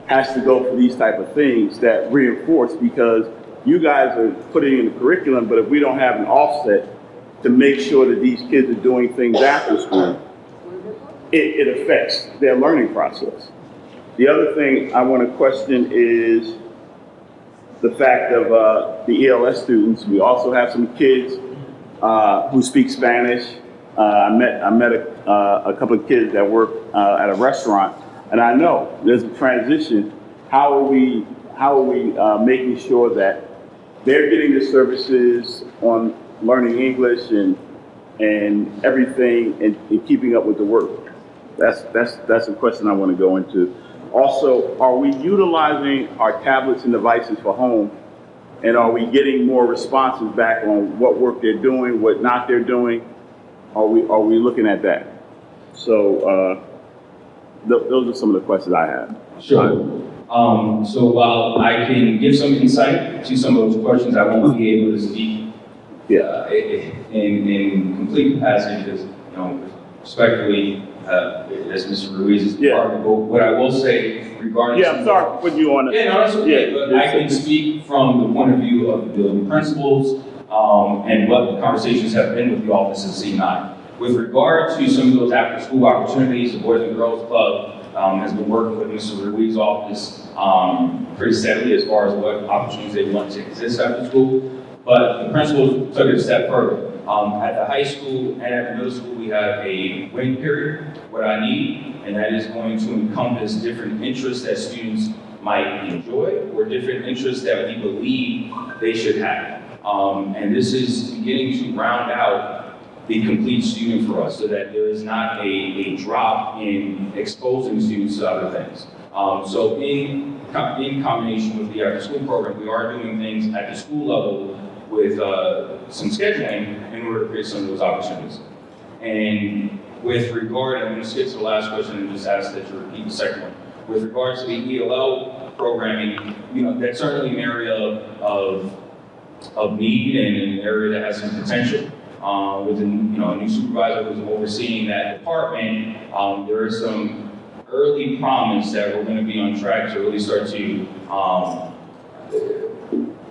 has to go for these type of things that reinforce, because you guys are putting in the curriculum, but if we don't have an offset to make sure that these kids are doing things after school, it affects their learning process. The other thing I want to question is the fact of the ELS students. We also have some kids who speak Spanish. I met a couple of kids that work at a restaurant, and I know there's a transition. How are we making sure that they're getting the services on learning English and everything and keeping up with the work? That's a question I want to go into. Also, are we utilizing our tablets and devices for home? And are we getting more responses back on what work they're doing, what not they're doing? Are we looking at that? So those are some of the questions I have. Sure. So while I can give some insight to some of those questions, I won't be able to speak in complete capacity because, respectfully, as Mr. Ruiz's department. But what I will say regarding... I'm sorry for putting you on it. Yeah, no, that's okay. But I can speak from the point of view of the building principals and what the conversations have been with the office of C9. With regard to some of those after-school opportunities, the Boys and Girls Club has been working with Mr. Ruiz's office pretty steadily as far as what opportunities they want to exist after school. But the principals took it a step further. At the high school and at the middle school, we have a waiting period, what I need, and that is going to encompass different interests that students might enjoy or different interests that we believe they should have. And this is beginning to round out the complete student for us so that there is not a drop in exposing students to other things. So in combination with the after-school program, we are doing things at the school level with some scheduling in order to create some of those opportunities. And with regard, I'm going to skip to the last question and just ask that you repeat the second one. With regards to the ELL programming, that's certainly an area of need and an area that has some potential. With a new supervisor who's overseeing that department, there is some early promise that we're going to be on track to really start to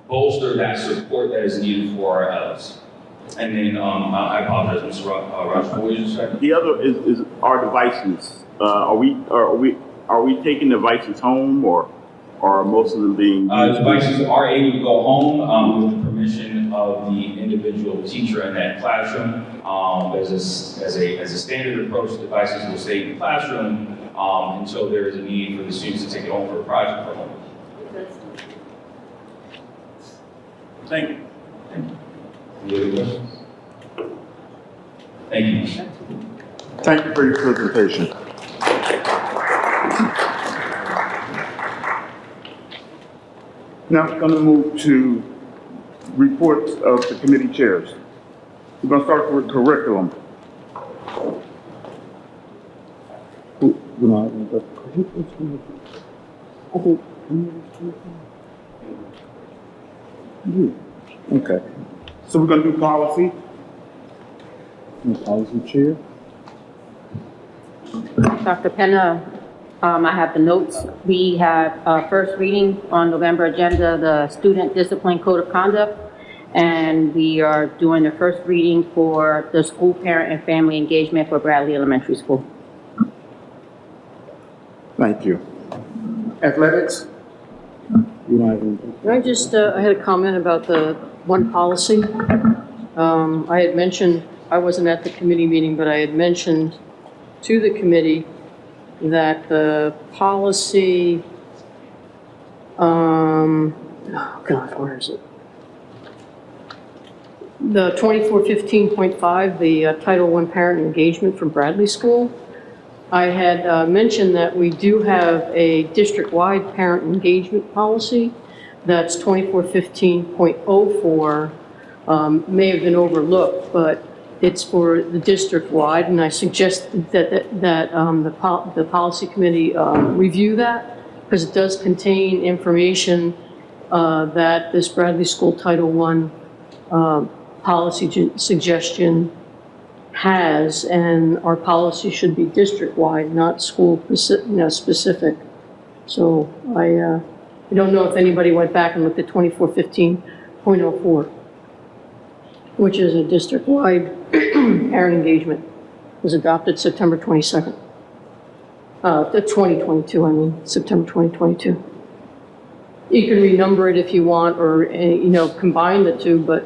bolster that support that is needed for our LS. And then I apologize, Mr. Raj, what was your second? The other is our devices. Are we taking devices home, or are most of them being used? Devices are able to go home with the permission of the individual teacher in that classroom. As a standard approach, devices will stay in the classroom until there is a need for the students to take it home for a project for home. Thank you. Any other questions? Thank you. Thank you for your presentation. Now we're going to move to reports of the committee chairs. We're going to start with curriculum. Okay. So we're going to do policy. Policy chair. Dr. Penna, I have the notes. We have first reading on November agenda, the Student Discipline Code of Conduct, and we are doing the first reading for the school parent and family engagement for Bradley Elementary School. Thank you. Athletics. I just, I had a comment about the one policy. I had mentioned, I wasn't at the committee meeting, but I had mentioned to the committee that the policy, oh God, where is it? The 2415.5, the Title I parent engagement for Bradley School. I had mentioned that we do have a district-wide parent engagement policy. That's 2415.04. May have been overlooked, but it's for the district-wide, and I suggest that the policy committee review that, because it does contain information that this Bradley School Title I policy suggestion has, and our policy should be district-wide, not school specific. So I don't know if anybody went back and looked at 2415.04, which is a district-wide parent engagement. It was adopted September 22nd. 2022, I mean, September 2022. You can renumber it if you want, or, combine the two, but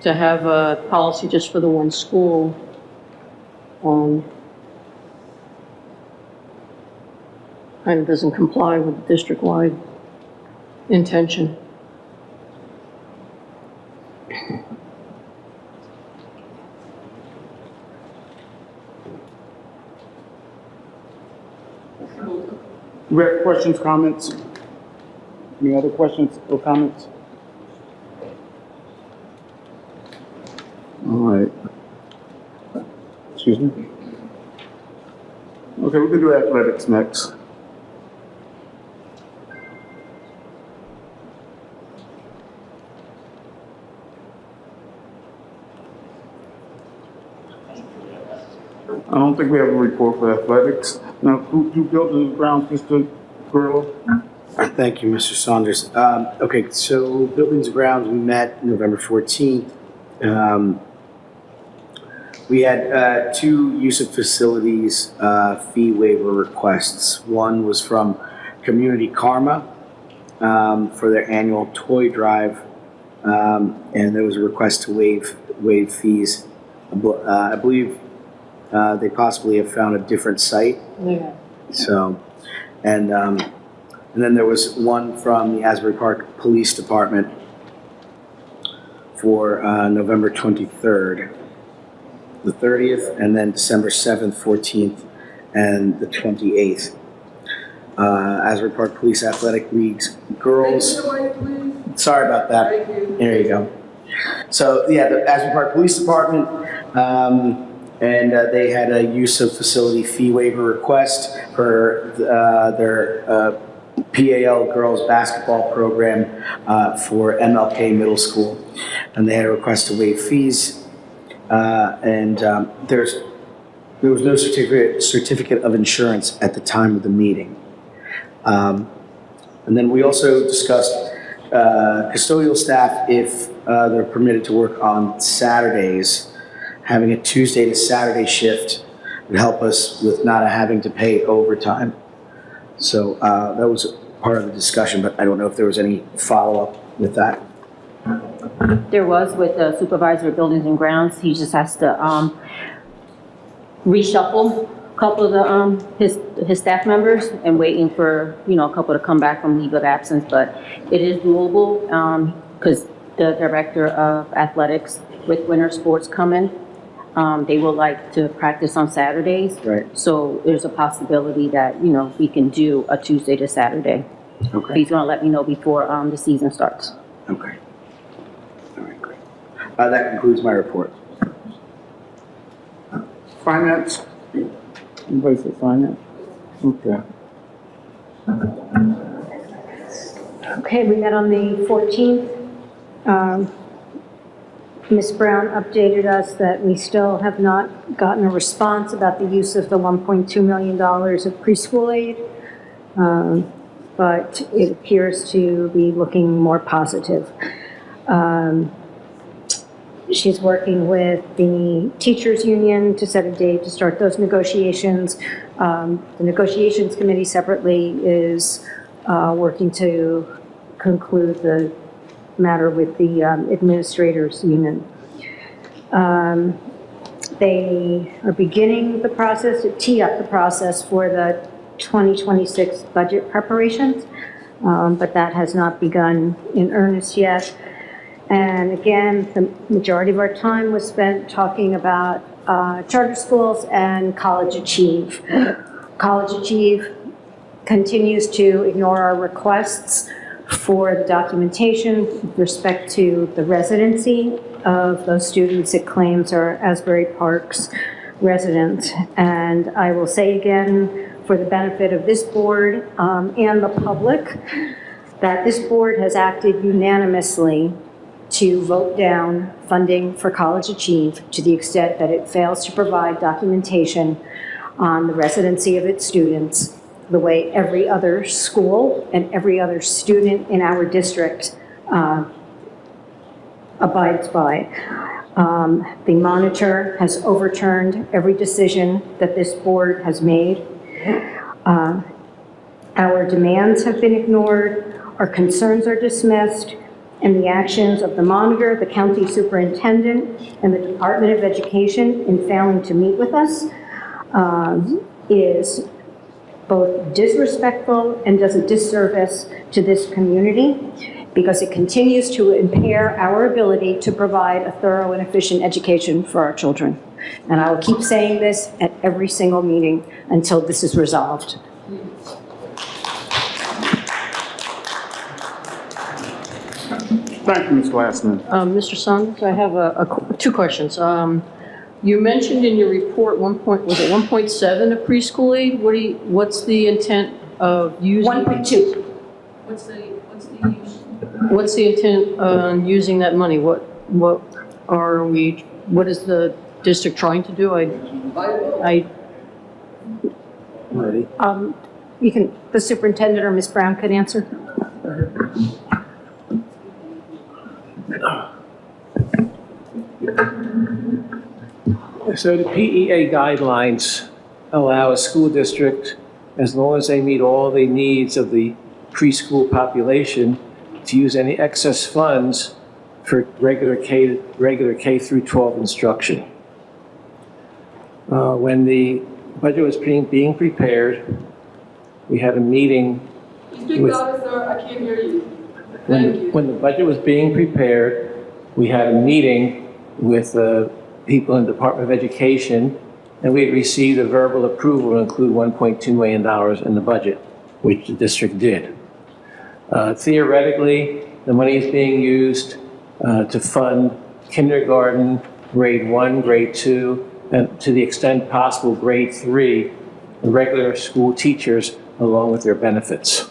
to have a policy just for the one school, kind of doesn't comply with the district-wide intention. we have questions, comments? Any other questions or comments? All right. Excuse me? Okay, we can do athletics next. I don't think we have a report for athletics. Now, who do buildings and grounds, Mr. Gurlow? Thank you, Mr. Saunders. Okay, so Buildings and Grounds, we met November 14th. We had two use of facilities fee waiver requests. One was from Community Karma for their annual toy drive, and there was a request to waive fees. I believe they possibly have found a different site. Yeah. So, and then there was one from the Asbury Park Police Department for November 23rd, the 30th, and then December 7th, 14th, and the 28th. Asbury Park Police Athletic League's girls. Sorry about that. There you go. So, yeah, the Asbury Park Police Department, and they had a use of facility fee waiver request for their PAL girls basketball program for MLK Middle School. And they had a request to waive fees. And there was no certificate of insurance at the time of the meeting. And then we also discussed custodial staff, if they're permitted to work on Saturdays, having a Tuesday to Saturday shift would help us with not having to pay overtime. So that was part of the discussion, but I don't know if there was any follow-up with that. There was with the supervisor of buildings and grounds. He just has to reshuffle a couple of the his staff members and waiting for a couple to come back from leave of absence. But it is doable because the director of athletics with winter sports coming, they will like to practice on Saturdays. Right. So there's a possibility that we can do a Tuesday to Saturday. Okay. He's going to let me know before the season starts. Okay. All right, great. That concludes my report. Finance? Anybody say finance? Okay. Okay, we met on the 14th. Ms. Brown updated us that we still have not gotten a response about the use of the $1.2 million of preschool aid, but it appears to be looking more positive. She's working with the teachers union to set a date to start those negotiations. The negotiations committee separately is working to conclude the matter with the administrators union. They are beginning the process to tee up the process for the 2026 budget preparations, but that has not begun in earnest yet. And again, the majority of our time was spent talking about charter schools and College Achieve. College Achieve continues to ignore our requests for the documentation with respect to the residency of those students it claims are Asbury Park's residents. And I will say again, for the benefit of this board and the public, that this board has acted unanimously to vote down funding for College Achieve to the extent that it fails to provide documentation on the residency of its students, the way every other school and every other student in our district abides by. The monitor has overturned every decision that this board has made. Our demands have been ignored, our concerns are dismissed, and the actions of the monitor, the county superintendent, and the Department of Education in failing to meet with us is both disrespectful and does a disservice to this community because it continues to impair our ability to provide a thorough and efficient education for our children. And I will keep saying this at every single meeting until this is resolved. Thank you, Ms. Glassman. Mr. Saunders, I have two questions. You mentioned in your report was it 1.7 of preschool aid? What's the intent of using? 1.2. What's the intent on using that money? What is the district trying to do? Ready? The superintendent or Ms. Brown could answer. So the PEA guidelines allow a school district, as long as they meet all the needs of the preschool population, to use any excess funds for regular K through 12 instruction. When the budget was being prepared, we had a meeting with, sir, I can't hear you. when the budget was being prepared, we had a meeting with people in the Department of Education, and we had received a verbal approval to include $1.2 million in the budget, which the district did. Theoretically, the money is being used to fund kindergarten, grade 1, grade 2, and to the extent possible, grade 3, regular school teachers along with their benefits.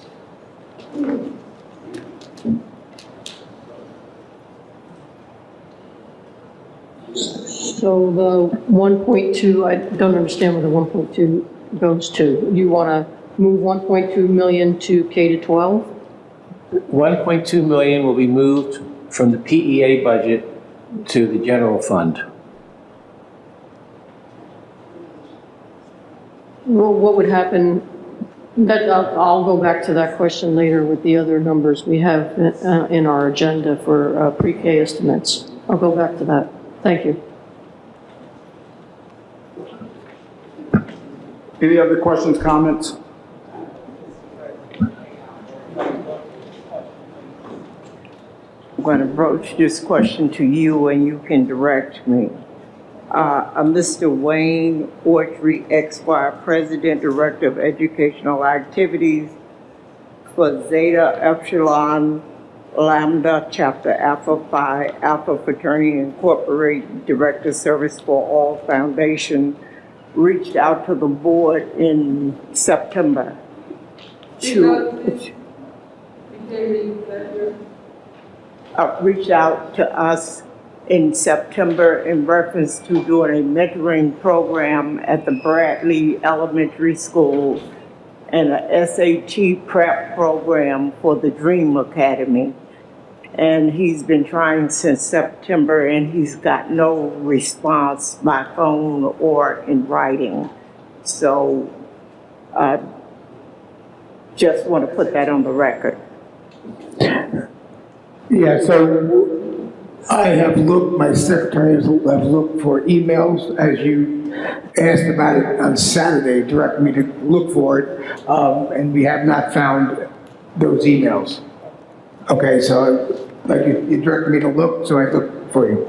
So the 1.2, I don't understand where the 1.2 goes to. You want to move 1.2 million to K to 12? 1.2 million will be moved from the PEA budget to the general fund. Well, what would happen, I'll go back to that question later with the other numbers we have in our agenda for pre-K estimates. I'll go back to that. Thank you. Any other questions, comments? I'm going to broach this question to you and you can direct me. Mr. Wayne Autry, XY, President, Director of Educational Activities for Zeta Epsilon Lambda, Chapter Alpha Phi, Alpha Fraternity Incorporated, Director Service for All Foundation, reached out to the board in September reached out to us in September in reference to doing a mentoring program at the Bradley Elementary School and a SAT prep program for the Dream Academy. And he's been trying since September and he's got no response by phone or in writing. So I just want to put that on the record. Yeah, so I have looked, my secretary have looked for emails, as you asked about it on Saturday, directed me to look for it, and we have not found those emails. Okay, so like you directed me to look, so I looked for you.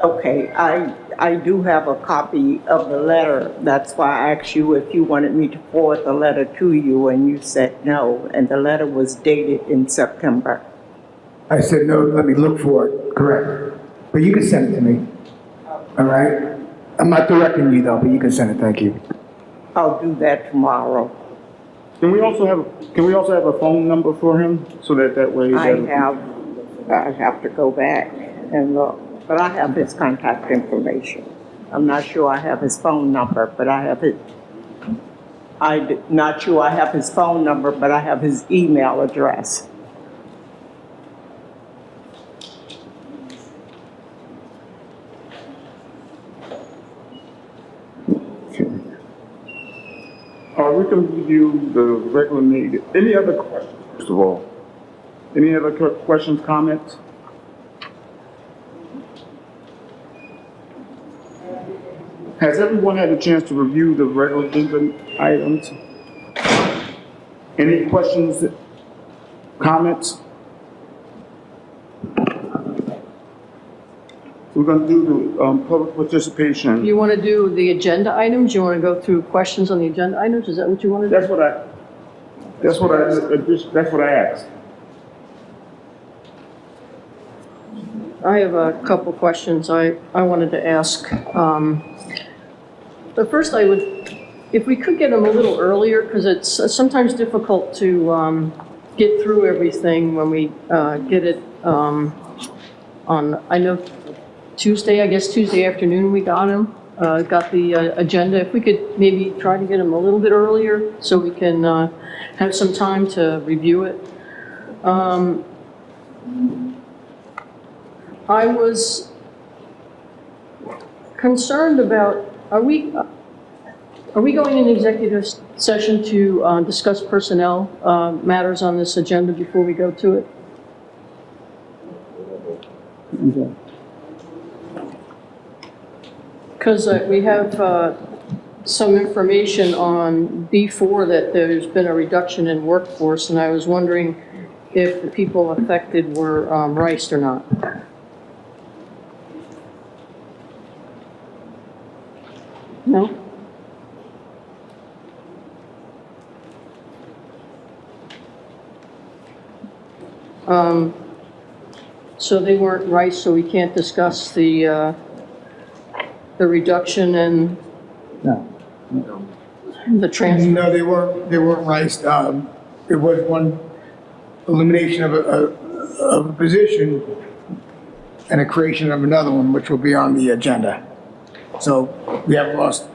Okay, I do have a copy of the letter. That's why I asked you if you wanted me to forward the letter to you, and you said no, and the letter was dated in September. I said, no, let me look for it, correct. But you can send it to me, all right? I'm not directing you though, but you can send it, thank you. I'll do that tomorrow. Can we also have a phone number for him, so that way? I have to go back and look, but I have his contact information. I'm not sure I have his phone number, but I have it. I'm not sure I have his phone number, but I have his email address. We can review the regular meeting. Any other questions, first of all? Any other questions, comments? Has everyone had a chance to review the regular agenda items? Any questions, comments? We're going to do the public participation. You want to do the agenda items? You want to go through questions on the agenda items? Is that what you want to do? That's what I asked. I have a couple questions I wanted to ask. But first if we could get them a little earlier, because it's sometimes difficult to get through everything when we get it on, I know Tuesday afternoon we got them, got the agenda. If we could maybe try to get them a little bit earlier so we can have some time to review it. I was concerned about, are we going in executive session to discuss personnel matters on this agenda before we go to it? Because we have some information on B4 that there's been a reduction in workforce, and I was wondering if the people affected were riced or not. No? So they weren't riced, so we can't discuss the reduction in the transfer? No, they weren't riced. There was one elimination of a position and a creation of another one, which will be on the agenda. So we have lost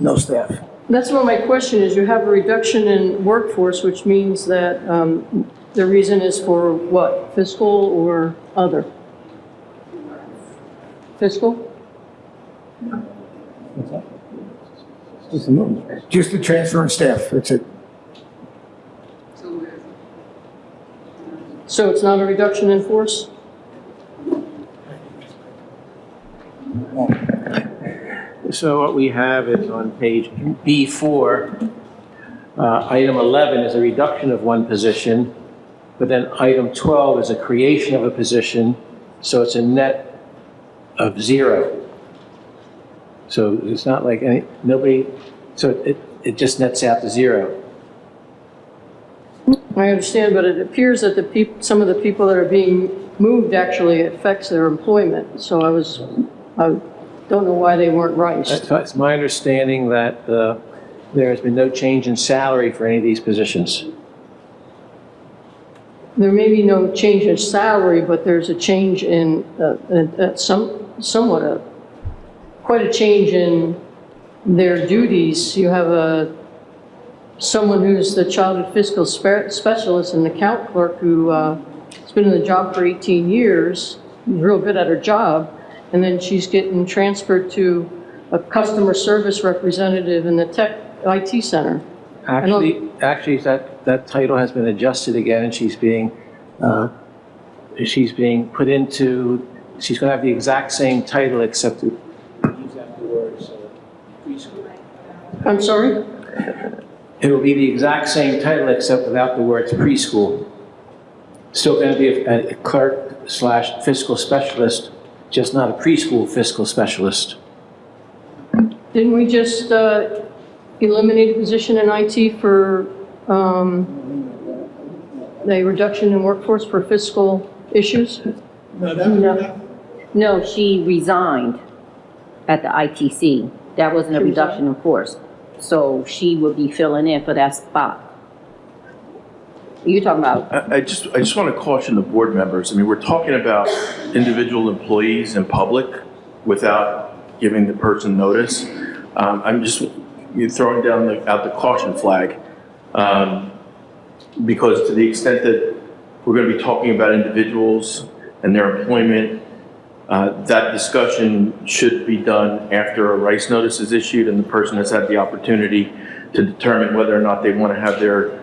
no staff. That's what my question is. You have a reduction in workforce, which means that the reason is for what? Fiscal or other? Fiscal? What's that? Just the transfer in staff, that's it. So it's not a reduction in force? So what we have is on page B4, item 11 is a reduction of one position, but then item 12 is a creation of a position, so it's a net of 0. So it's not like so it just nets out to 0. I understand, but it appears that some of the people that are being moved actually affects their employment. So I don't know why they weren't riced. It's my understanding that there has been no change in salary for any of these positions. There may be no change in salary, but there's a change in quite a change in their duties. You have someone who's the child and fiscal specialist and account clerk who has been in the job for 18 years, real good at her job, and then she's getting transferred to a customer service representative in the tech IT center. Actually, that title has been adjusted again, and she's being put into. She's going to have the exact same title except to use that words preschool. I'm sorry? It will be the exact same title except without the words preschool. Still going to be a clerk/fiscal specialist, just not a preschool fiscal specialist. Didn't we just eliminate a position in IT for the reduction in workforce for fiscal issues? No, she resigned at the ITC. That wasn't a reduction in force. So she will be filling in for that spot. You're talking about? I just want to caution the board members. I mean, we're talking about individual employees in public without giving the person notice. I'm just throwing down out the caution flag because to the extent that we're going to be talking about individuals and their employment, that discussion should be done after a rice notice is issued and the person has had the opportunity to determine whether or not they want to have their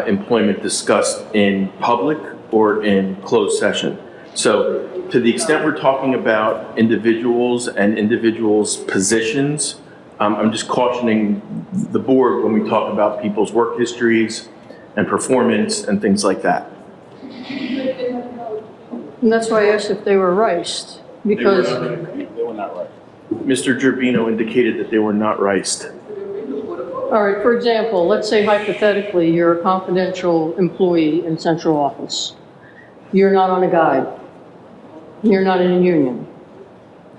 employment discussed in public or in closed session. So to the extent we're talking about individuals and individuals' positions, I'm just cautioning the board when we talk about people's work histories and performance and things like that. And that's why I asked if they were riced, because... They were not riced. Mr. Gerbino indicated that they were not riced. All right, for example, let's say hypothetically you're a confidential employee in central office. You're not on a guide. You're not in a union.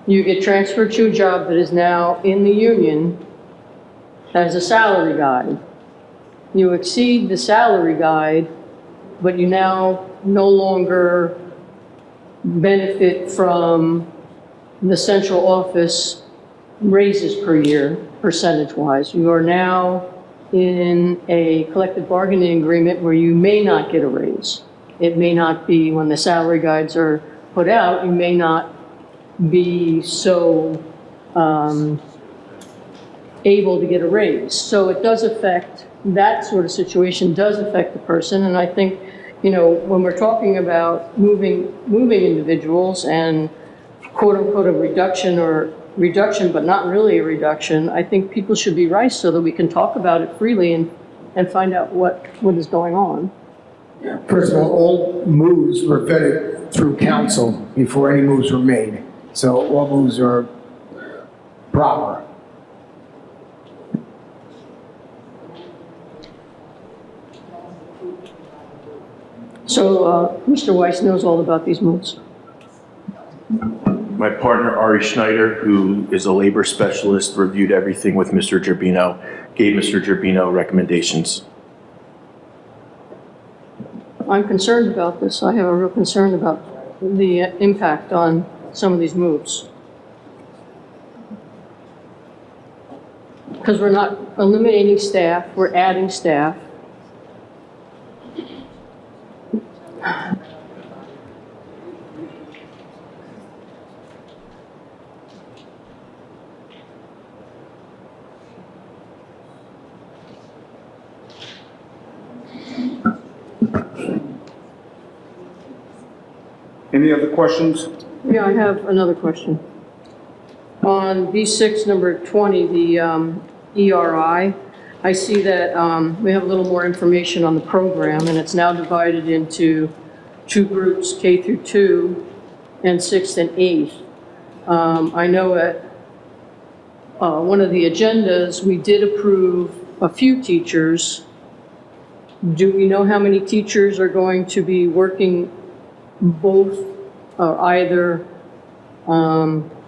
You get transferred to a job that is now in the union as a salary guide. You exceed the salary guide, but you now no longer benefit from the central office raises per year, percentage-wise. You are now in a collective bargaining agreement where you may not get a raise. It may not be, when the salary guides are put out, you may not be so able to get a raise. So it does affect, that sort of situation does affect the person. And I think, you know, when we're talking about moving individuals and quote unquote a reduction, but not really a reduction, I think people should be right so that we can talk about it freely and find out what is going on. First of all moves were vetted through council before any moves were made. So all moves are proper. So Mr. Weiss knows all about these moves. My partner, Ari Schneider, who is a labor specialist, reviewed everything with Mr. Gerbino, gave Mr. Gerbino recommendations. I'm concerned about this. I have a real concern about the impact on some of these moves. Because we're not eliminating staff, we're adding staff. Any other questions? Yeah, I have another question. On B6, number 20, the ERI, I see that we have a little more information on the program, and it's now divided into two groups, K through 2, and 6th and 8th. I know at one of the agendas, we did approve a few teachers. Do we know how many teachers are going to be working both or either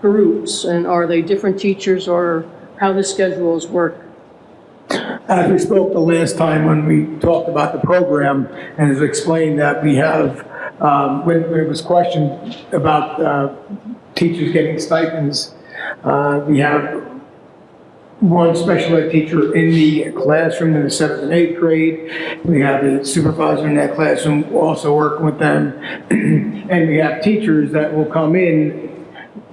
groups, and are they different teachers, or how the schedules work? As we spoke the last time when we talked about the program, and as explained that we have, when it was questioned about teachers getting stipends, we have one special ed teacher in the classroom in the 7th and 8th grade. We have a supervisor in that classroom also working with them. And we have teachers that will come in,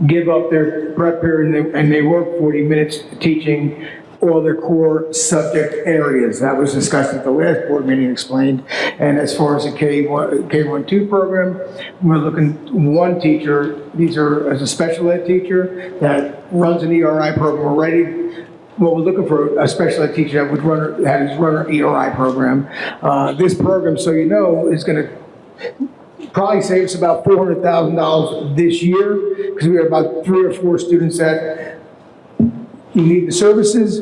give up their prep period, and they work 40 minutes teaching all their core subject areas. That was discussed at the last board meeting, explained. And as far as the K1-2 program, we're looking one teacher, these are as a special ed teacher that runs an ERI program already. Well, we're looking for a special ed teacher that would run our ERI program. This program, so you know, is going to probably save us about $400,000 this year, because we have about 3 or 4 students that need the services,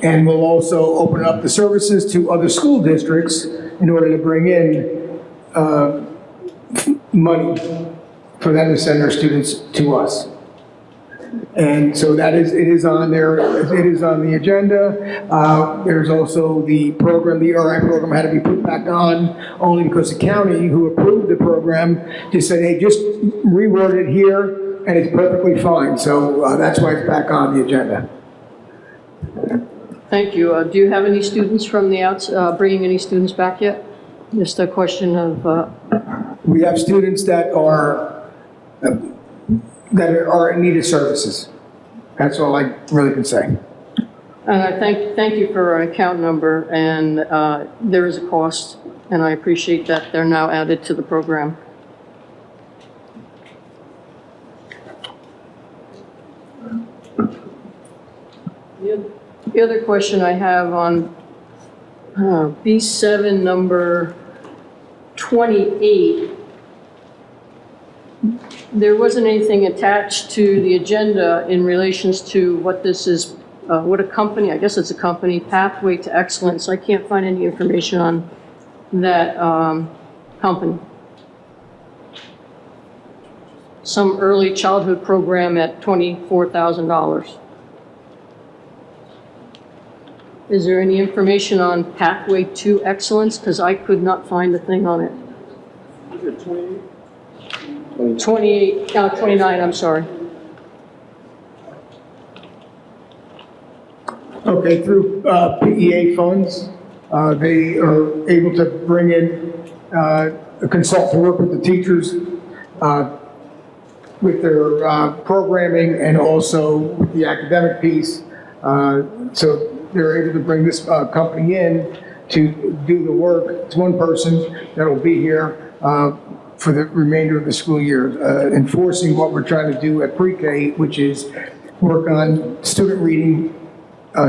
and we'll also open up the services to other school districts in order to bring in money for them to send their students to us. And so it is on there, it is on the agenda. There's also the program, the ERI program had to be put back on only because the county who approved the program just said, hey, just reword it here and it's perfectly fine. So that's why it's back on the agenda. Thank you. Do you have any students from the bringing any students back yet? Just a question of... We have students that are in need of services. That's all I really can say. And I thank you for our account number, and there is a cost, and I appreciate that they're now added to the program. The other question I have on B7 number 28, there wasn't anything attached to the agenda in relations to what this is, what a company, I guess it's a company, Pathway to Excellence. I can't find any information on that company. some early childhood program at $24,000. Is there any information on Pathway to Excellence? Because I could not find a thing on it. Is it 28? 29, I'm sorry. Okay, through PEA funds, they are able to bring in a consultant to work with the teachers with their programming and also with the academic piece. So they're able to bring this company in to do the work. It's one person that will be here for the remainder of the school year, enforcing what we're trying to do at pre-K, which is work on student reading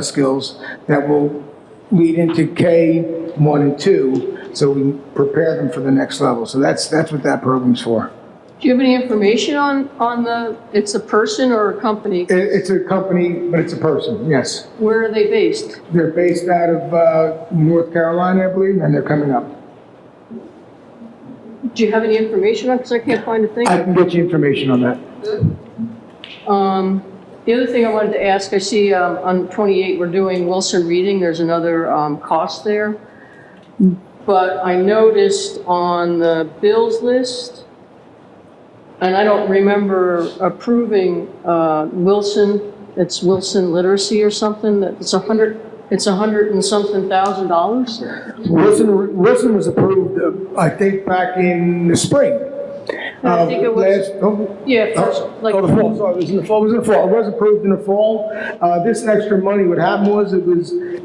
skills that will lead into K1 and 2, so we prepare them for the next level. So that's what that program's for. Do you have any information on the, it's a person or a company? It's a company, but it's a person, yes. Where are they based? They're based out of North Carolina, I believe, and they're coming up. Do you have any information on, because I can't find a thing? I can get you information on that. The other thing I wanted to ask, I see on 28, we're doing Wilson Reading. There's another cost there. But I noticed on the bills list, and I don't remember approving Wilson, it's Wilson Literacy or something, that it's $100 and something thousand. Wilson was approved, I think, back in the spring. I think it was, the fall, sorry, it was in the fall, It was approved in the fall. This extra money, what happened was,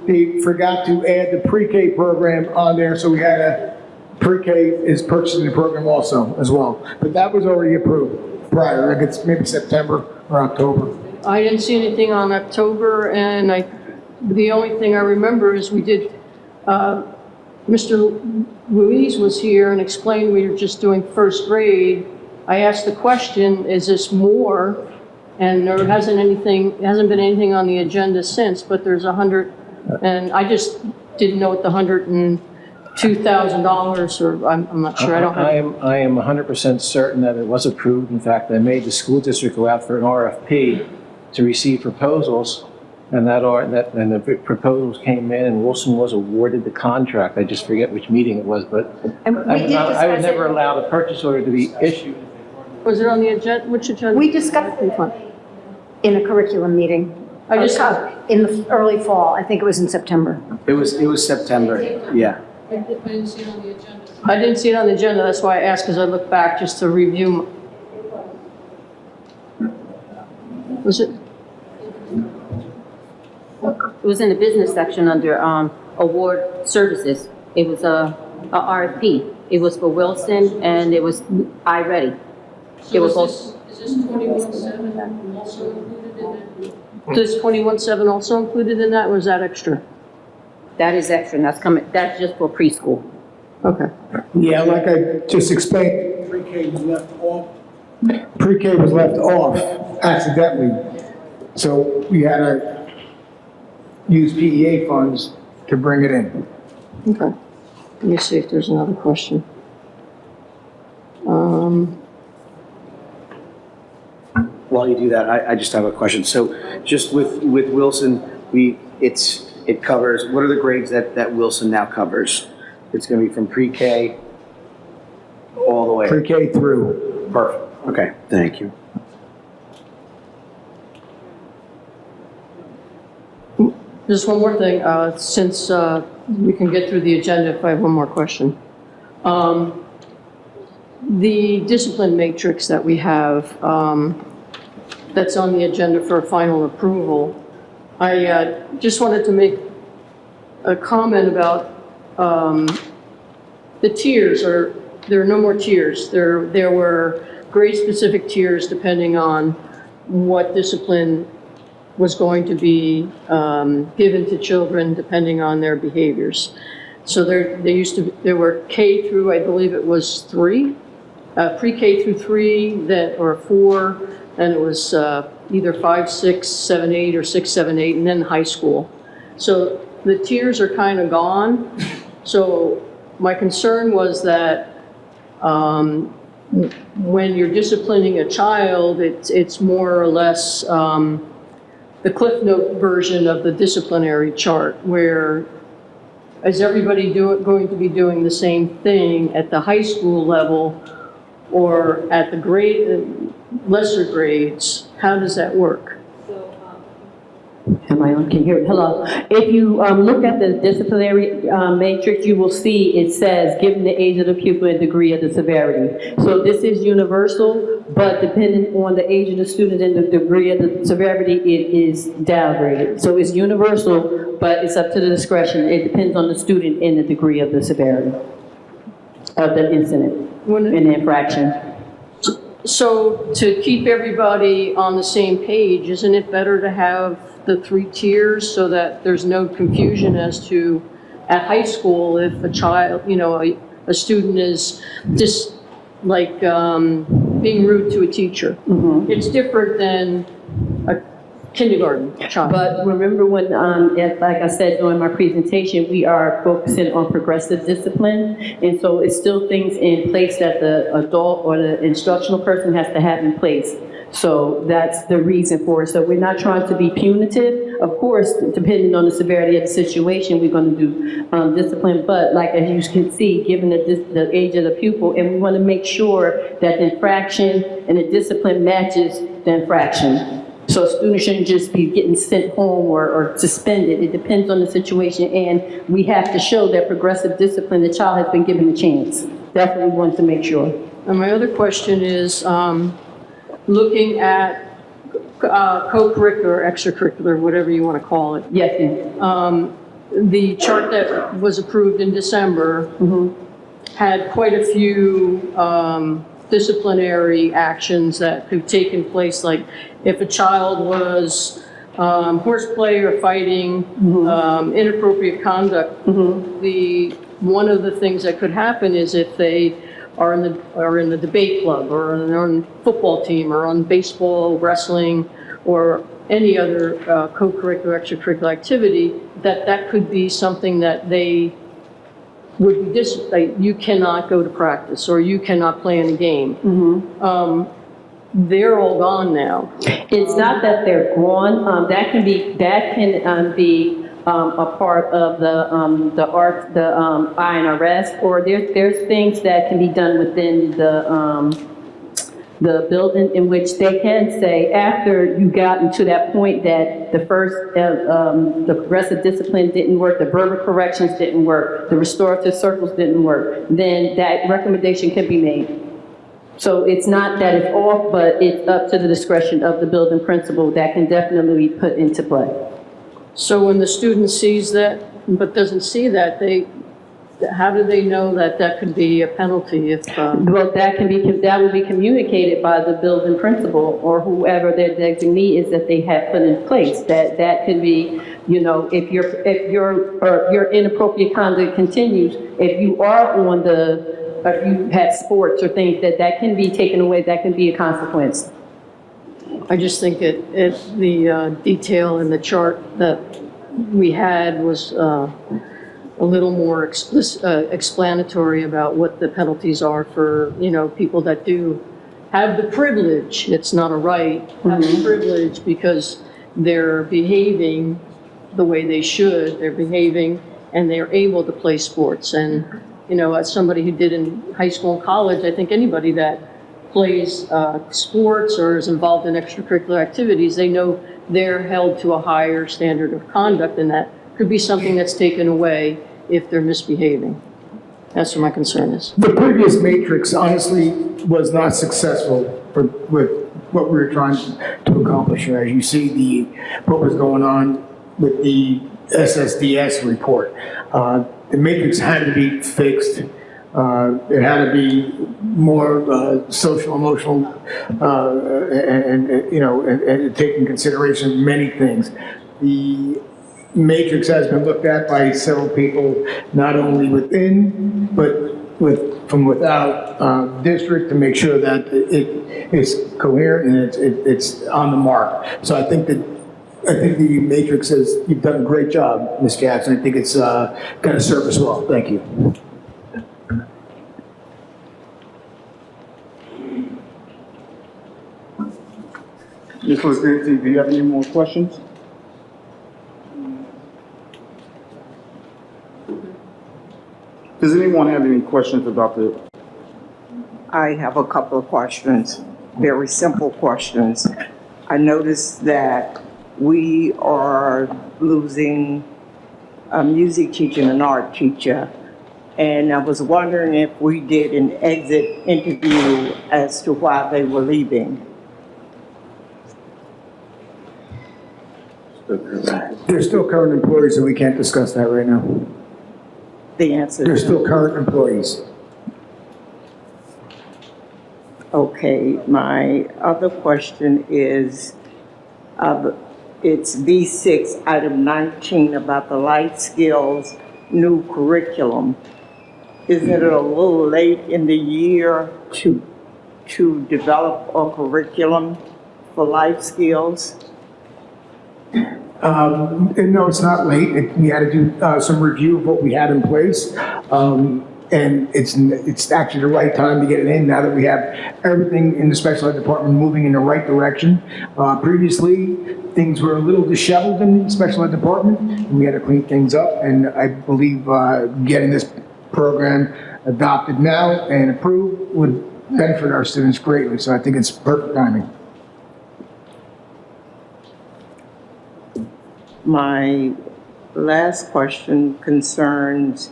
they forgot to add the pre-K program on there, so we had pre-K is purchasing the program also, as well. But that was already approved prior, like it's maybe September or October. I didn't see anything on October, and the only thing I remember is we did, Mr. Ruiz was here and explained we were just doing first grade. I asked the question, is this more? And there hasn't been anything on the agenda since, but there's 100, and I just didn't know what the $102,000, or I'm not sure, I don't have. I am 100% certain that it was approved. In fact, I made the school district go out for an RFP to receive proposals. And the proposals came in, and Wilson was awarded the contract. I just forget which meeting it was, but I would never allow the purchase order to be issued. Was it on the agenda? Which agenda? We discussed it in a curriculum meeting. In the early fall. I think it was in September. It was September, yeah. I didn't see it on the agenda. I didn't see it on the agenda. That's why I asked, because I looked back just to review. Was it? It was in the business section under award services. It was a RFP. It was for Wilson, and it was iReady. It was both. Is this 21.7 also included in that? Is 21.7 also included in that, or is that extra? That is extra, and that's just for preschool. Okay. Yeah, like I just explained, pre-K was left off. Pre-K was left off accidentally, so we had to use PEA funds to bring it in. Okay. Let me see if there's another question. While you do that, I just have a question. So just with Wilson, it covers, what are the grades that Wilson now covers? It's going to be from pre-K all the way? Pre-K through. Perfect. Okay, thank you. Just one more thing, since we can get through the agenda if I have one more question. The discipline matrix that we have, that's on the agenda for final approval, I just wanted to make a comment about the tiers. There are no more tiers. There were grade-specific tiers depending on what discipline was going to be given to children depending on their behaviors. So there were K through, I believe it was 3, pre-K through 3, or 4, and it was either 5, 6, 7, 8, or 6, 7, 8, and then high school. So the tiers are kind of gone. So my concern was that when you're disciplining a child, it's more or less the Cliff Note version of the disciplinary chart, where is everybody going to be doing the same thing at the high school level or at the lesser grades? How does that work? Am I on? Can you hear it? Hello. If you look at the disciplinary matrix, you will see it says, given the age of the pupil and degree of the severity. So this is universal, but depending on the age of the student and the degree of the severity, it is downgraded. So it's universal, but it's up to the discretion. It depends on the student and the degree of the severity of the incident and the infraction. So to keep everybody on the same page, isn't it better to have the 3 tiers so that there's no confusion as to, at high school, if a child, a student is just like being rude to a teacher? It's different than a kindergarten child. But remember when, like I said during my presentation, we are focusing on progressive discipline. And so it's still things in place that the adult or the instructional person has to have in place. So that's the reason for it. So we're not trying to be punitive. Of course, depending on the severity of the situation, we're going to do discipline. But like as you can see, given the age of the pupil, and we want to make sure that the infraction and the discipline matches the infraction. So students shouldn't just be getting sent home or suspended. It depends on the situation, and we have to show that progressive discipline, the child has been given a chance. That's what we want to make sure. And my other question is, looking at co-curricular, extracurricular, whatever you want to call it. Yes, ma'am. The chart that was approved in December had quite a few disciplinary actions that could have taken place, like if a child was horseplay or fighting, inappropriate conduct. One of the things that could happen is if they are in the debate club or on football team or on baseball, wrestling, or any other co-curricular, extracurricular activity, that could be something that they would be like, you cannot go to practice or you cannot play in a game. They're all gone now. It's not that they're gone. That can be a part of the INRS, or there's things that can be done within the building in which they can say, after you gotten to that point that the first, the progressive discipline didn't work, the verbal corrections didn't work, the restorative circles didn't work, then that recommendation can be made. So it's not that it's off, but it's up to the discretion of the building principal that can definitely be put into play. So when the student sees that, but doesn't see that, how do they know that could be a penalty if? Well, that would be communicated by the building principal or whoever their designee is that they have put in place. That could be, if your inappropriate conduct continues, if you are on if you had sports or things that can be taken away, that can be a consequence. I just think the detail in the chart that we had was a little more explanatory about what the penalties are for, people that do have the privilege, it's not a right, have the privilege because they're behaving the way they should, they're behaving and they're able to play sports. And, as somebody who did in high school and college, I think anybody that plays sports or is involved in extracurricular activities, they know they're held to a higher standard of conduct, and that could be something that's taken away if they're misbehaving. That's what my concern is. The previous matrix honestly was not successful with what we were trying to accomplish. As you see, what was going on with the SSDS report. The matrix had to be fixed. It had to be more social, emotional, and take in consideration many things. The matrix has been looked at by several people, not only within, but from without district, to make sure that it is coherent and it's on the mark. So I think the matrix says you've done a great job, Ms. Jackson. I think it's going to serve us well. Thank you. Ms. Lizinski, do you have any more questions? Does anyone have any questions about the? I have a couple of questions, very simple questions. I noticed that we are losing a music teacher and an art teacher. And I was wondering if we did an exit interview as to why they were leaving. They're still current employees, so we can't discuss that right now. The answer They're is still current employees. okay. My other question is, it's B6, item 19, about the life skills new curriculum. Isn't it a little late in the year to develop a curriculum for life skills? No, it's not late. We had to do some review of what we had in place. And it's actually the right time to get it in now that we have everything in the special ed department moving in the right direction. Previously, things were a little disheveled in the special ed department, and we had to clean things up. And I believe getting this program adopted now and approved would benefit our students greatly. So I think it's perfect timing. My last question concerns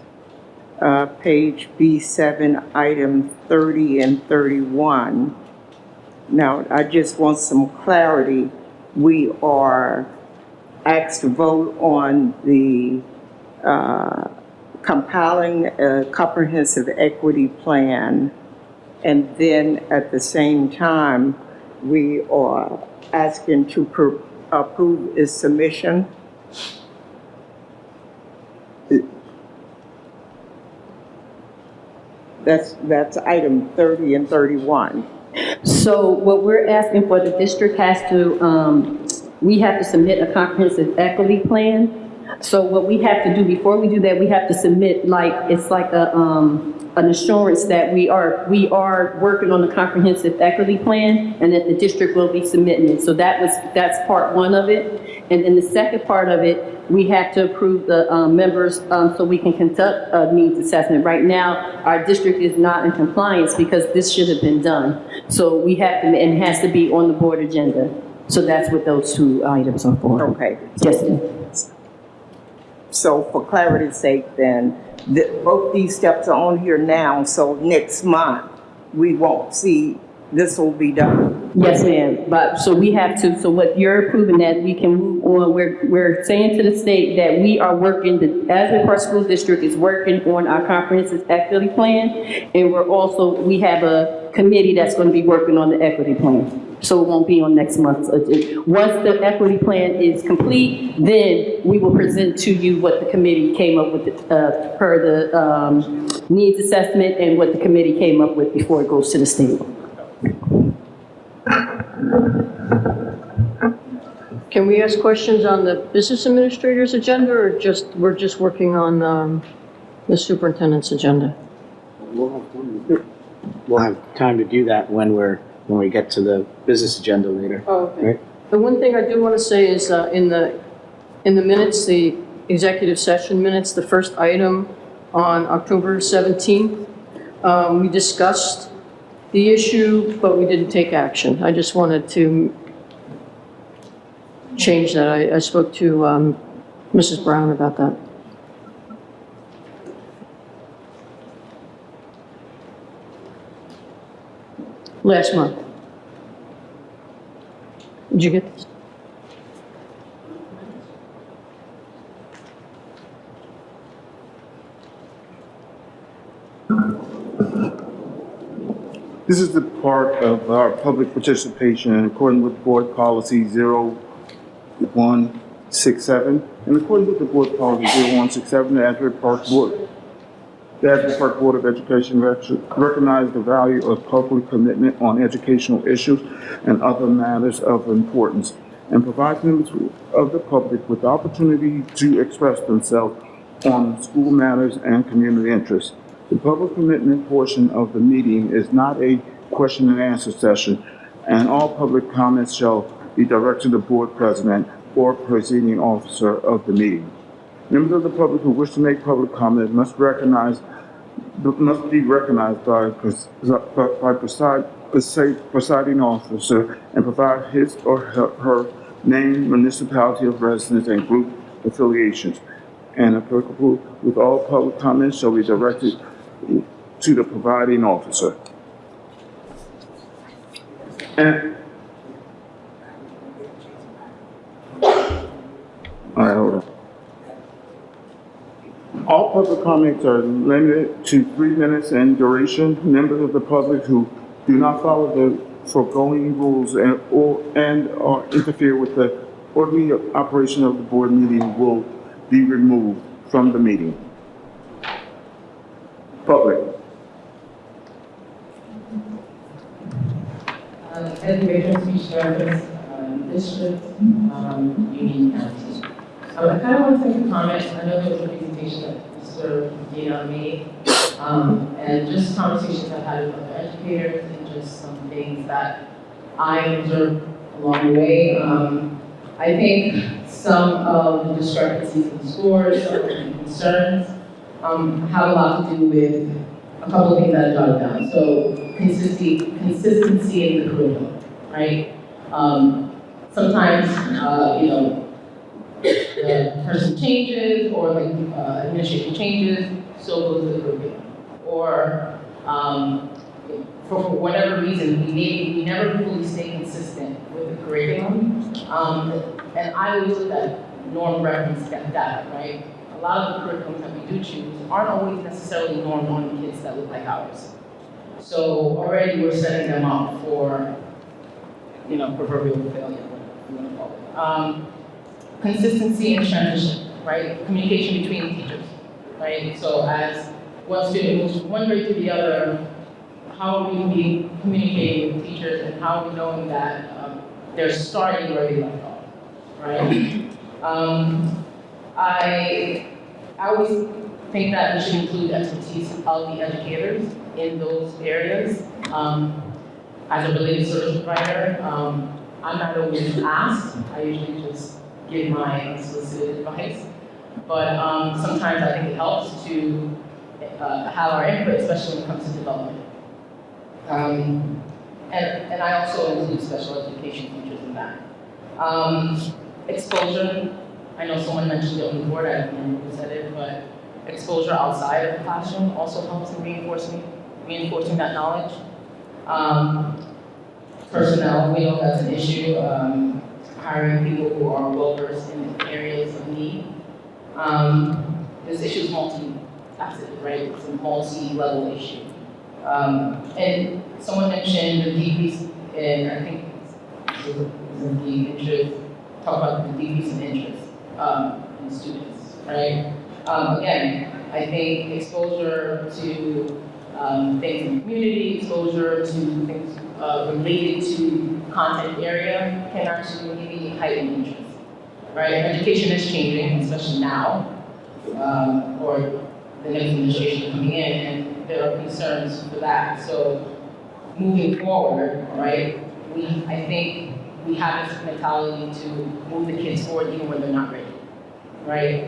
page B7, item 30 and 31. Now, I just want some clarity. We are asked to vote on the compiling a comprehensive equity plan, and then at the same time, we are asking to approve its submission. That's item 30 and 31. So what we're asking for, the district has to, we have to submit a comprehensive equity plan. So what we have to do before we do that, we have to submit it's like an assurance that we are working on the comprehensive equity plan and that the district will be submitting it. So that's part one of it. And then the second part of it, we have to approve the members so we can conduct a needs assessment. Right now, our district is not in compliance because this should have been done. So we have to, and it has to be on the board agenda. So that's what those two items are for. Okay. Yes. So for clarity's sake then, both these steps are on here now, so next month, we won't see, this will be done. Yes, ma'am. But, so we have to, so what you're approving that we can move on, we're saying to the state that we are working, the Asbury Park School District is working on our comprehensive equity plan, and we have a committee that's going to be working on the equity plan. So it won't be on next month's. Once the equity plan is complete, then we will present to you what the committee came up with per the needs assessment and what the committee came up with before it goes to the state. Can we ask questions on the business administrator's agenda, or we're just working on the superintendent's agenda? We'll have time to do that when we get to the business agenda later. Oh, okay. Right? The one thing I do want to say is in the minutes, the executive session minutes, the first item on October 17th, we discussed the issue, but we didn't take action. I just wanted to change that. I spoke to Mrs. Brown about that. Last month. Did you get this? This is the part of our public participation in accordance with Board Policy 0167. In accordance with the Board Policy 0167, the Asbury Park Board of Education recognizes the value of public commitment on educational issues and other matters of importance, and provides members of the public with the opportunity to express themselves on school matters and community interests. The public commitment portion of the meeting is not a question and answer session, and all public comments shall be directed to the board president or presiding officer of the meeting. Members of the public who wish to make public comment must be recognized by presiding officer and provide his or her name, municipality of residence, and group affiliations. And applicable with all public comments shall be directed to the providing officer. And all right, hold on. All public comments are limited to 3 minutes in duration. Members of the public who do not follow the foregoing rules or interfere with the orderly operation of the board meeting will be removed from the meeting. Public. Education speech therapist, district, Union County. I kind of want to take a comment. I know there was a presentation that Mr. Dina made, and just conversations I've had with other educators and just some things that I observed along the way. I think some of the discrepancies in the scores, some of the concerns, have a lot to do with a couple of things that I jotted down. So consistency in the curriculum, right? Sometimes, the person changes or administration changes, so goes the curriculum. Or for whatever reason, we never fully stay consistent with the curriculum. And I always look at norm reference data, right? A lot of the curriculums that we do choose aren't always necessarily normed on kids that look like ours. So already we're setting them up for, proverbial failure, whatever you want to call it. Consistency and transition, right? Communication between teachers, right? So as one student moves from one grade to the other, how are we communicating with teachers and how are we knowing that they're starting where they left off, right? I always think that we should include expertise of the educators in those areas. As a related service provider, I'm not always asked. I usually just give my unsolicited advice. But sometimes I think it helps to have our input, especially when it comes to development. And I also include special education teachers in that. Exposure, I know someone mentioned it on the board, I don't remember who said it, but exposure outside of the classroom also helps in reinforcing that knowledge. Personnel, we know that's an issue. Hiring people who are well-versed in areas of need. This issue is multifaceted, right? It's a multi-level issue. And someone mentioned the decrease in, I think, the interest, talk about the decrease in interest in students, right? Again, I think exposure to things in the community, exposure to things related to content area can actually maybe heighten interest, right? Education is changing, especially now, or the next administration coming in, and there are concerns for that. So moving forward, right, I think we have this mentality to move the kids forward even when they're not ready, right?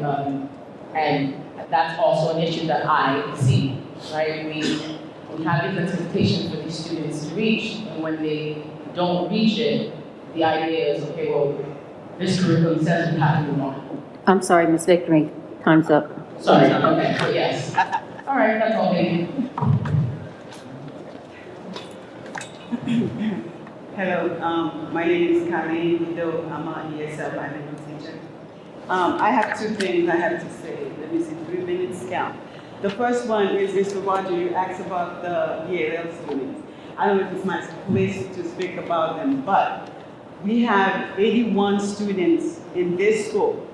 And that's also an issue that I see, right? We have these expectations for these students to reach, and when they don't reach it, the idea is, okay, well, this curriculum says we have to move on. I'm sorry, Ms. Victory, time's up. Sorry, okay, but yes. All right, that's all, thank you. Hello, my name is Colleen Widow. I'm an ESL bilingual teacher. I have two things I have to say. Let me see, 3 minutes count. The first one is, Mr. Roger, you asked about the ELL students. I don't know if it's my place to speak about them, but we have 81 students in this school.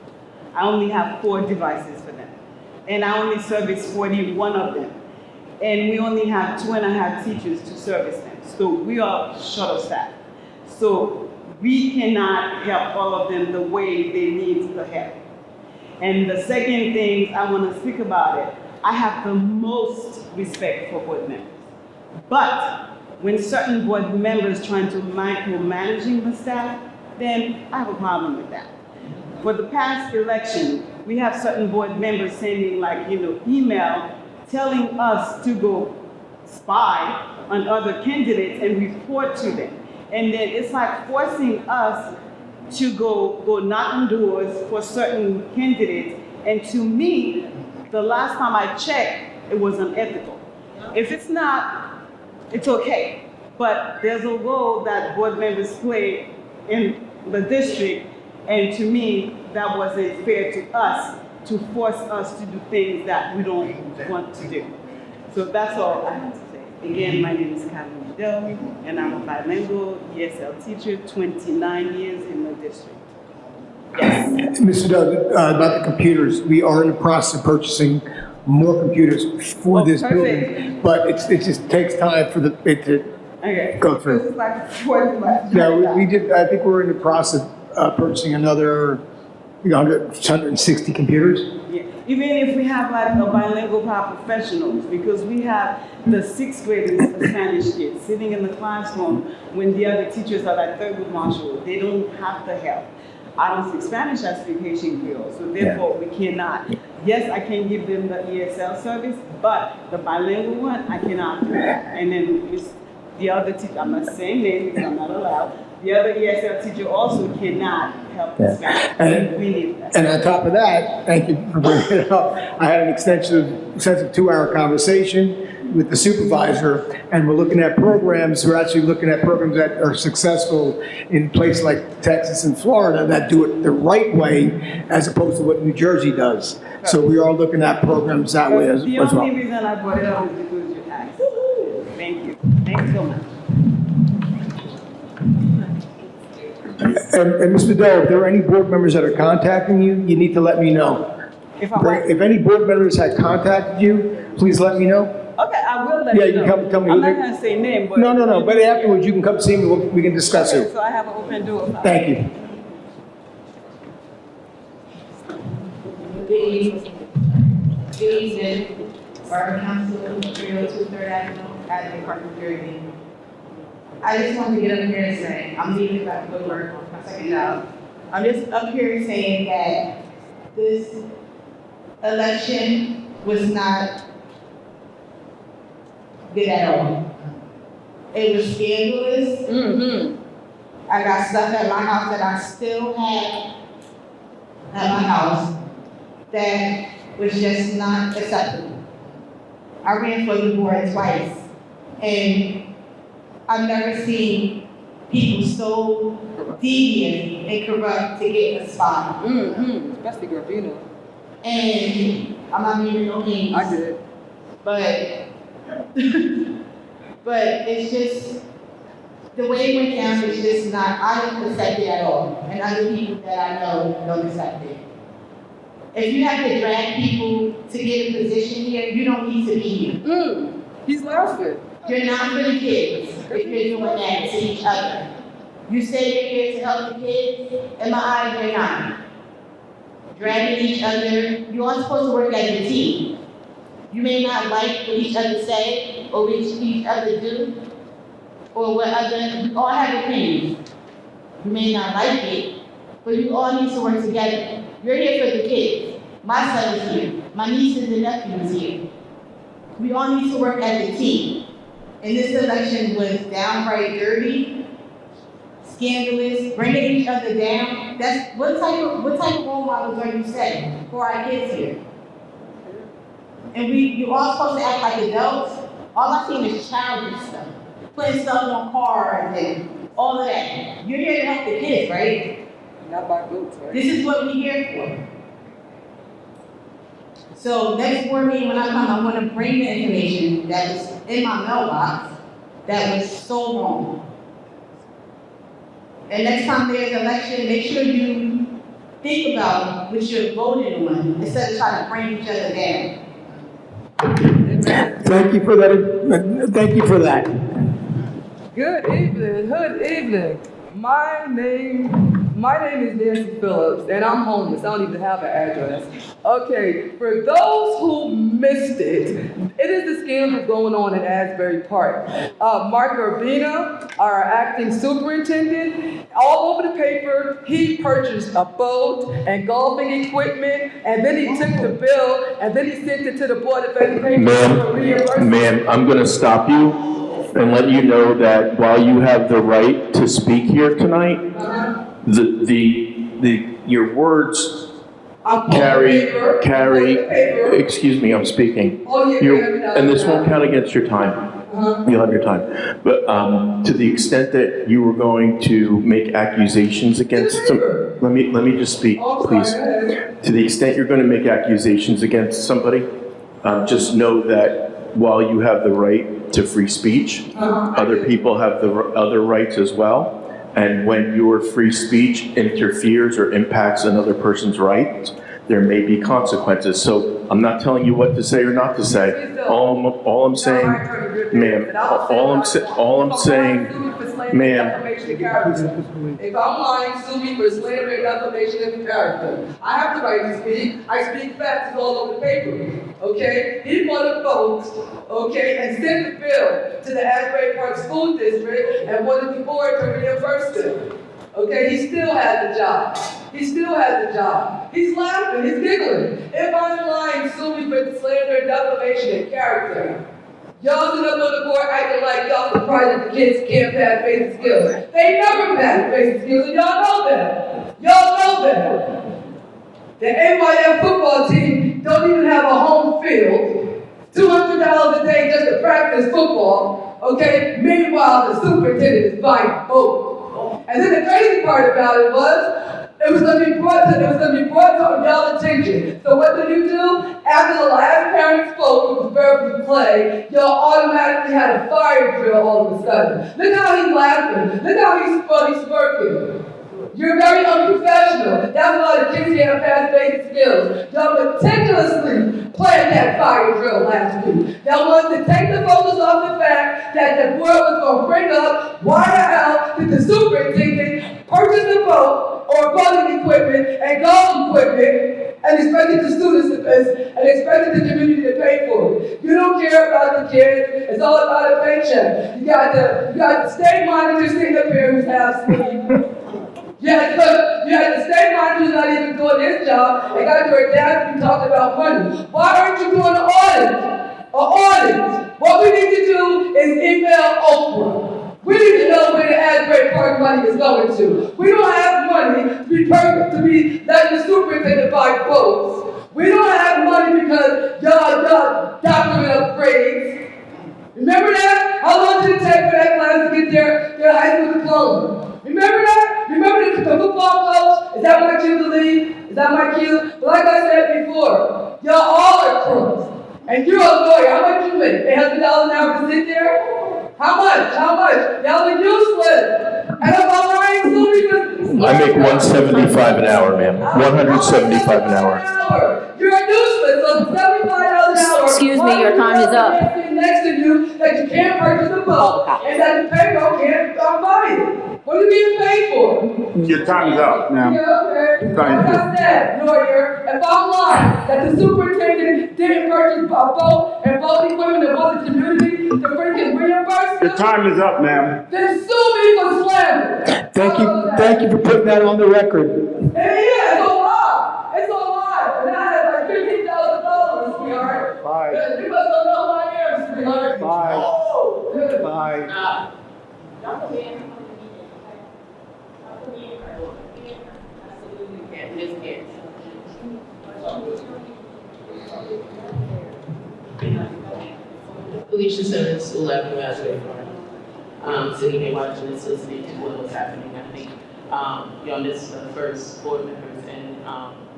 I only have 4 devices for them. And I only service 41 of them. And we only have 2.5 teachers to service them. So we are short of staff. So we cannot help all of them the way they need the help. And the second thing I want to speak about it, I have the most respect for board members. But when certain board members trying to micromanaging the staff, then I have a problem with that. For the past election, we have certain board members sending email telling us to go spy on other candidates and report to them. And then it's like forcing us to go knock on doors for certain candidates. And to me, the last time I checked, it was unethical. If it's not, it's okay. But there's a role that board members play in the district, and to me, that wasn't fair to us to force us to do things that we don't want to do. So that's all I have to say. Again, my name is Carmen Vidal, and I'm a bilingual ESL teacher, 29 years in the district. Yes. Mr. Doug, about the computers, we are in the process of purchasing more computers for this building, but it just takes time for it to go through. This is like 40 months. Yeah, we did, I think we're in the process of purchasing another 160 computers. Yeah. Even if we have like a bilingual paraprofessionals, because we have the 6th graders, the Spanish kids, sitting in the classroom when the other teachers are like Thurgood Marshall, they don't have the help. I don't speak Spanish, I speak Haitian Creole, so therefore we cannot. Yes, I can give them the ESL service, but the bilingual one, I cannot do that. And then the other teacher, I'm not saying names because I'm not allowed, the other ESL teacher also cannot help the Spanish. And, we need that. and on top of that, thank you for bringing it up, I had an extensive 2-hour conversation with the supervisor, and we're looking at programs, we're actually looking at programs that are successful in places like Texas and Florida that do it the right way as opposed to what New Jersey does. So we are looking at programs that way as well. The only reason I brought it up is because you asked. Thank you. Thank you so much. And Mr. Doe, if there are any board members that are contacting you, you need to let me know. If any board members had contacted you, please let me know. Okay, I will let you know. Yeah, you can come tell me. I'm not going to say name, but... No, but afterwards you can come see me, we can discuss it. So I have an open door. Thank you. Good evening, Borough Council, 302 3rd Avenue, Asbury Park, New Jersey. I just wanted to get up here and say, I'm leaving back to go to work, my second job. I'm just up here saying that this election was not good at all. It was scandalous. I got stuff at my house that I still have at my house that was just not acceptable. I ran for the board twice, and I've never seen people so deviant and corrupt to get a spot. Especially Gravino. And I'm not naming no names. I did. But it's just, the way it went down is just not, I don't accept it at all. And other people that I know don't accept it. If you have to drag people to get a position here, you don't need to be here. He's laughing. You're not for the kids if you're doing that to each other. You say you're here to help the kids, in my eyes, you're not. Dragging each other, you are supposed to work as a team. You may not like what each other say, or what each other do, or what other, we all have opinions. You may not like it, but you all need to work together. You're here for the kids. My son is here. My nieces and nephews is here. We all need to work as a team. And this election was downright dirty, scandalous, bringing each other down. That's what type of role models are you setting for our kids here? And you all supposed to act like adults. All I've seen is childish stuff, putting stuff on cars and all of that. You're here to help the kids, right? Not by votes, right? This is what we're here for. So next board meeting when I come, I want to bring the information that was in my mailbox that was so wrong. And next time there's an election, make sure you think about what you're voting on instead of trying to bring each other down. Thank you for that. Thank you for that. Good evening, hood evening. My name My name is Nancy Phillips, and I'm homeless. I don't even have an address. Okay, for those who missed it, it is the scandal going on in Asbury Park. Mark Urbina, our acting superintendent, all over the paper, he purchased a boat and golfing equipment, and then he took the bill, and then he sent it to the Board of Education for reimbursement. Ma'am, I'm going to stop you and let you know that while you have the right to speak here tonight, your words carry, excuse me, I'm speaking. And this won't count against your time. You'll have your time. But to the extent that you were going to make accusations against some, let me just speak, please. To the extent you're going to make accusations against somebody, just know that while you have the right to free speech, other people have the other rights as well. And when your free speech interferes or impacts another person's rights, there may be consequences. So I'm not telling you what to say or not to say. All I'm saying, ma'am, all I'm saying, ma'am. If I'm lying, sue me for slander and defamation of character. I have the right to speak. I speak facts all over the paper. Okay? He bought a boat, okay, and sent the bill to the Asbury Park School District and wanted the board to reimburse him. Okay, he still has the job. He still has the job. He's laughing, he's giggling. If I'm lying, sue me for slander and defamation of character. Y'all sit up on the board acting like y'all surprised that the kids can't pass basic skills. They never pass basic skills, and y'all know that. Y'all know that. The NYM football team don't even have a home field. $200 a day just to practice football, okay? Meanwhile, the superintendent is buying a boat. And then the crazy part about it was going to be brought to y'all's attention. So what did you do? After the last parent spoke, which was verbally play, y'all automatically had a fire drill all of a sudden. Look how he's laughing. Look how he's smirking. You're very unprofessional. That's why the kids can't pass basic skills. Y'all meticulously planned that fire drill last week. Y'all wanted to take the focus off the fact that the board was going to bring up why the hell did the superintendent purchase a boat or boating equipment and golf equipment and expected the students and expected the community to pay for it. You don't care about the kids. It's all about a paycheck. You got the state monitor sitting up here who's half asleep. You had the state monitor's not even doing his job. They got your audacity talking about money. Why aren't you doing an audit? An audit. What we need to do is email Oprah. We need to know where the Asbury Park money is going to. We don't have money to be letting the superintendent buy boats. We don't have money because y'all doctorate upgrades. Remember that? How long did it take for that class to get their high school diploma? Remember that? Remember the football coach? Is that my cue to leave? Is that my cue? But like I said before, y'all all are crooks. And you're a lawyer. How much you make? $800 an hour to sit there? How much? Y'all are useless. And if I'm lying, I make $175 an hour, ma'am. $175 an hour. You're useless. So $75 an hour. Excuse me, your time is up. Next to you that you can't purchase a boat and that the payroll can't buy it. What are you being paid for? Your time is up, ma'am. Okay. Thank Like I said, lawyer, if I'm lying that the superintendent didn't purchase a boat and boat equipment and boat the community to freaking reimburse Your time is up, ma'am. then sue me for slander. Thank you for putting that on the record. Yeah, it's a lie. It's a lie. And I had like $15,000, sweetheart. Bye. You must don't know who I am, sweetheart. Bye. Oh. Bye. Alicia Simmons, School Avenue, Asbury Park. Sitting here watching this, listening to what was happening. I think, this is the first board members and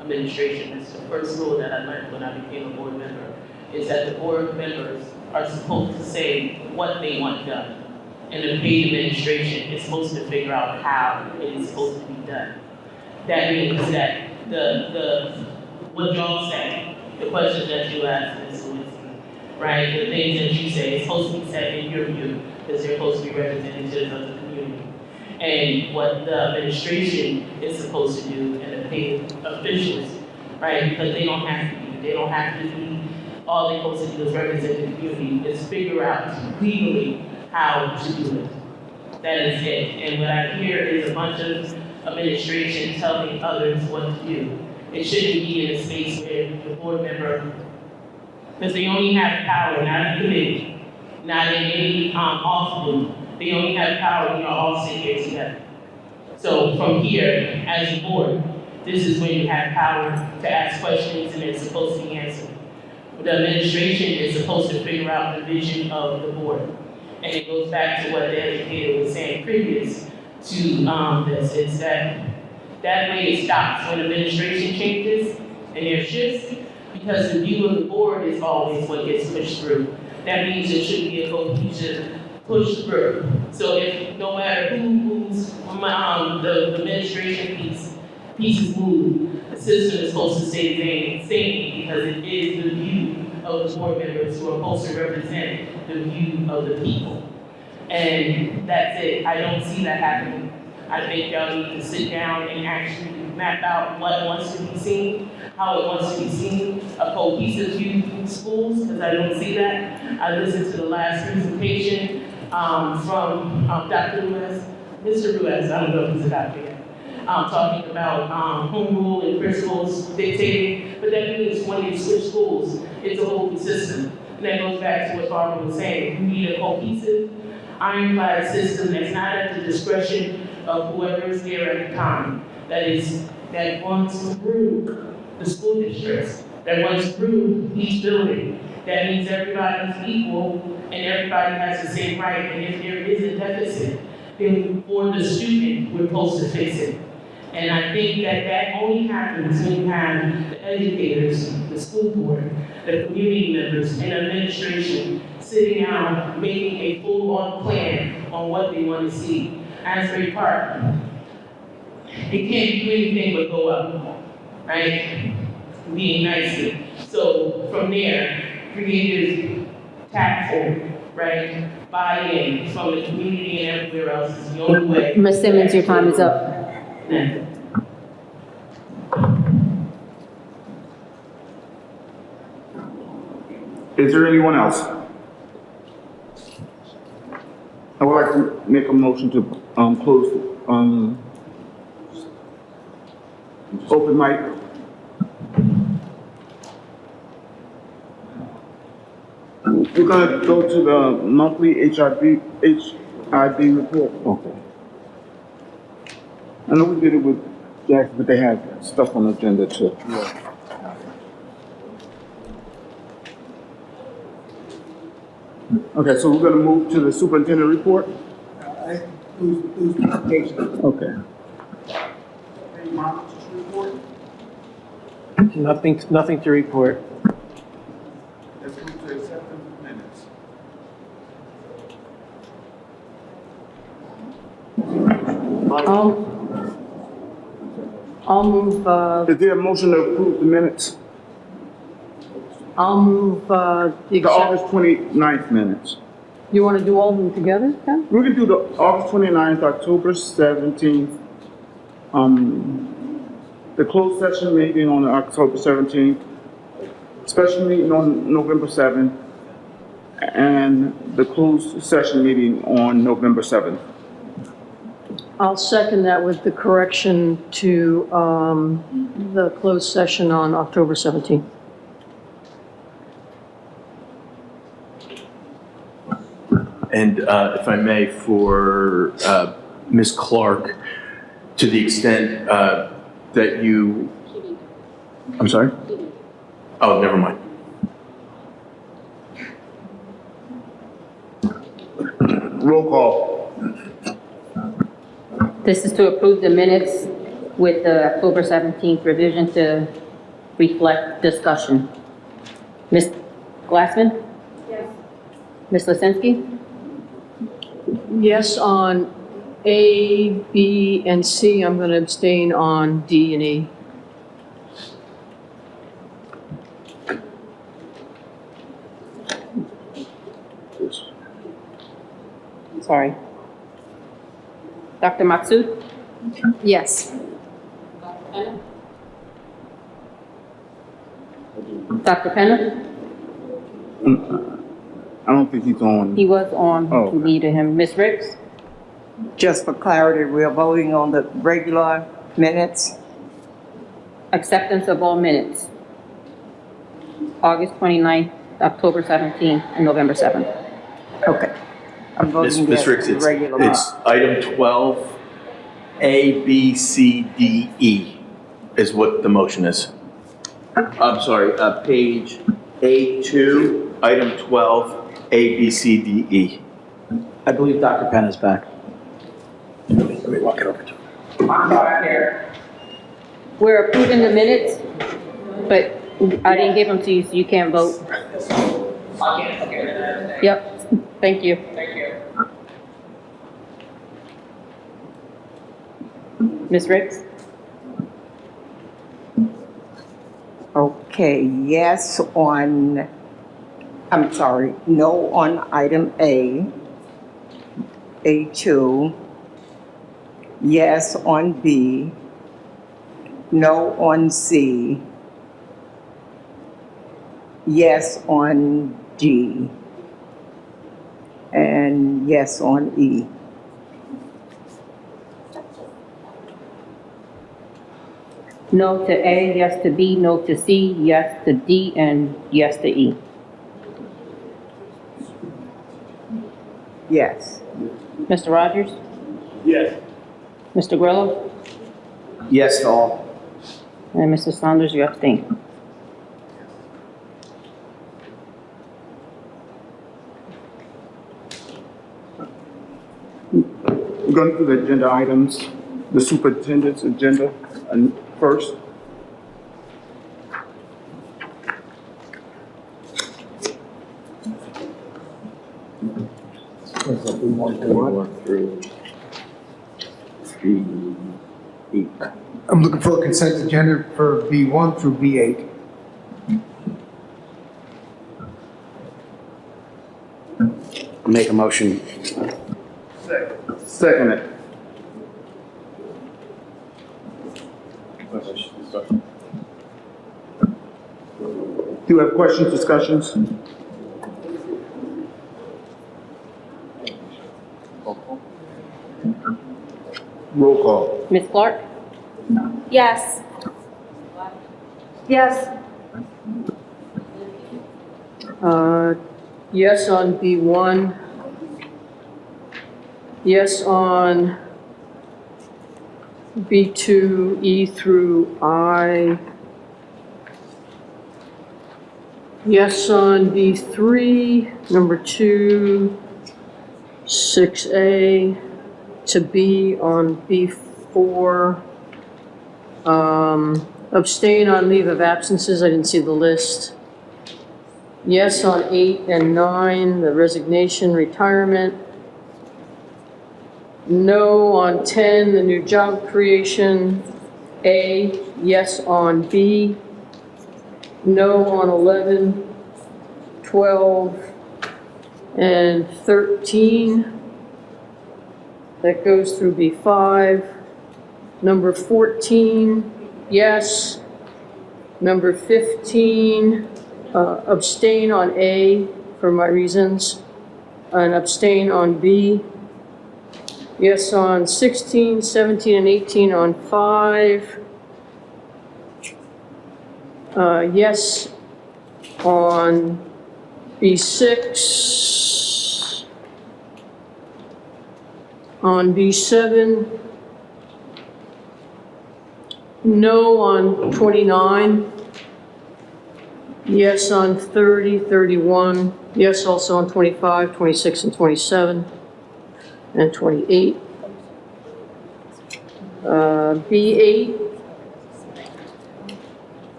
administration. It's the first rule that I learned when I became a board member, is that the board members are supposed to say what they want done. And the paid administration is supposed to figure out how it is supposed to be done. That means that what y'all say, the questions that you ask, Ms. Lewinsky, right? The things that you say is supposed to be said in your view, because they're supposed to be representatives of the community. and what the administration is supposed to do and the paid officials, right? Because they don't have to be. They don't have to be. All they're supposed to do is represent the community, is figure out legally how to do it. That is it. And what I hear is a bunch of administration telling others what to do. It shouldn't be in a space where the board member, because they only have power, not in committee, not in any office. They only have power when you're all sitting here together. So from here, as a board, this is when you have power to ask questions and it's supposed to be answered. The administration is supposed to figure out the vision of the board. And it goes back to what the educator was saying previous to this, is that way it stops when administration changes and there shifts, because the view of the board is always what gets pushed through. That means it should be a cohesive push through. So if no matter who moves, the administration pieces move, the system is supposed to stay the same because it is the view of the board members who are supposed to represent the view of the people. And that's it. I don't see that happening. I think y'all need to sit down and actually map out what wants to be seen, how it wants to be seen, a cohesive view through schools, because I don't see that. I listened to the last presentation from Dr. Ruiz, Mr. Ruiz, I don't know if he's a doctor yet, talking about home rule and principals dictating, but that means when you switch schools, it's a whole new system. And that goes back to what Barbara was saying. You need a cohesive, ironclad system that's not at the discretion of whoever is there at the time, that runs through the school districts, that runs through each building. That means everybody's equal and everybody has the same right. And if there is a deficit, then for the student, we're supposed to fix it. And I think that only happens when you have the educators, the school board, the community members, and administration sitting down, making a full-on plan on what they want to see. Asbury Park, it can't do anything but go up, right? Being nice. So from there, creative, tactful, right? Buy-in from the community and everywhere else is the only way. Ms. Simmons, your time is up. Is there anyone else? I would like to make a motion to close open mic. We're gonna go to the monthly HIB report. Okay. I know we did it with Jackson, but they have stuff on the agenda too. Yeah. Okay, so we're gonna move to the superintendent report? Who's presentation? Okay. Nothing to report. Let's move to acceptance of minutes. I'll move, Is there a motion to approve the minutes? I'll move, The August 29th minutes. You want to do all of them together, Ken? We can do the August 29th, October 17th, the closed session meeting on October 17th, special meeting on November 7th, and the closed session meeting on November 7th. I'll second that with the correction to the closed session on October 17th. And if I may, for Ms. Clark, to the extent that you, I'm sorry? Oh, never mind. Roll call. This is to approve the minutes with the October 17th revision to reflect discussion. Ms. Glassman? Yes. Ms. Lisinski? Yes on A, B, and C. I'm going to abstain on D and E. Sorry. Dr. Matsud? Yes. Dr. Penna? I don't think he's on. He was on, Oh, we needed him. Ms. Ricks? Just for clarity, we are voting on the regular minutes. Acceptance of all minutes. August 29th, October 17th, and November 7th. Okay. I'm voting Ms. yes Ricks, for the regular minutes. it's item 12, A, B, C, D, E is what the motion is. I'm sorry, page A2, item 12, A, B, C, D, E. I believe Dr. Penn is back. Let me walk it over to him. I'm sorry, here. We're approving the minutes, but I didn't give them to you, so you can't vote. Okay. Yep, thank you. Thank you. Ms. Ricks? Okay, yes on, I'm sorry, no on item A, A2, yes on B, no on C, yes on D, and yes on E. No to A, yes to B, no to C, yes to D, and yes to E. Yes. Mr. Rogers? Yes. Mr. Grillo? Yes to all. And Mr. Saunders, you abstain. We're going through the agenda items, the superintendent's agenda first. I'm looking for a consent agenda for B1 through B8. Make a motion. Second it. Do you have questions, discussions? Roll call. Ms. Clark? Yes. Yes. Yes on B1. Yes on B2, E through I. Yes on B3, number 2, 6A, to B on B4. Abstain on leave of absences, I didn't see the list. Yes on 8 and 9, the resignation, retirement. No on 10, the new job creation. A, yes on B. No on 11, 12, and 13. That goes through B5. Number 14, yes. Number 15, abstain on A for my reasons, and abstain on B. Yes on 16, 17, and 18 on 5. Yes on B6. On B7. No on 29. Yes on 30, 31. Yes also on 25, 26, and 27. And 28. B8.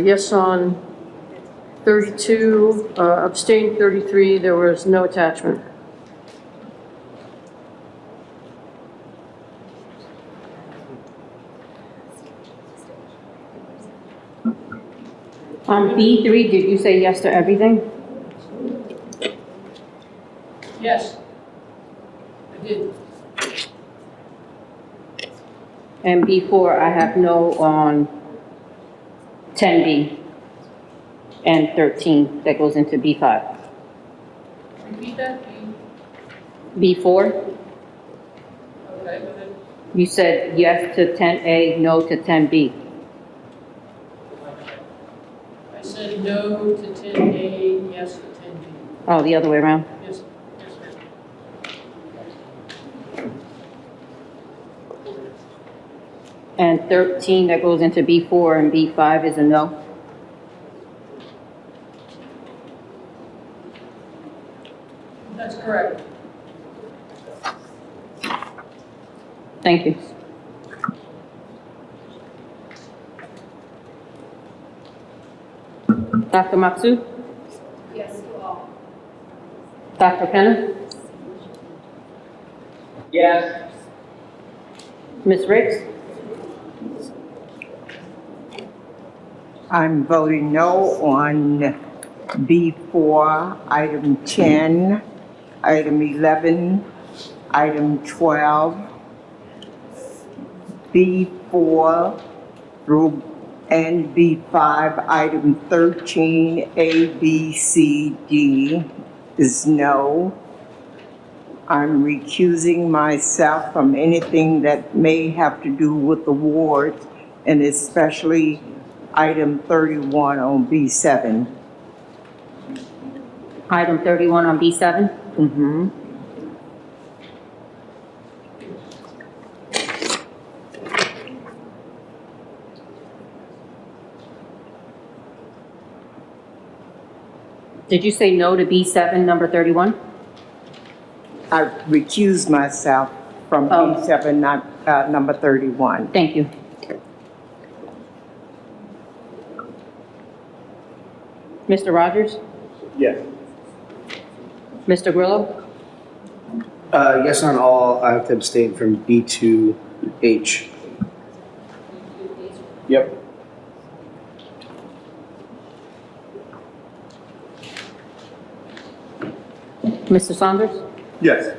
Yes on 32, abstain 33, there was no attachment. On B3, did you say yes to everything? Yes. I did. And B4, I have no on 10B and 13, that goes into B5. Repeat that, B4, okay, go ahead. you said yes to 10A, no to 10B. I said no to 10A, yes to 10B. Oh, the other way around? Yes, yes, ma'am. And 13, that goes into B4, and B5 is a no? That's correct. Thank you. Dr. Matsu? Yes, to all. Dr. Penna? Yes. Ms. Riggs? I'm voting no on B4, item 10, item 11, item 12, B4 through and B5, item 13, A, B, C, D is no. I'm recusing myself from anything that may have to do with the wards, and especially item 31 on B7. Item 31 on B7? Mm-hmm. Did you say no to B7, number 31? I recuse myself from B7, not number 31. Thank you. Mr. Rogers? Yes. Mr. Grillo? Yes on all. I have to abstain from B2H. Yep. Mr. Saunders? Yes.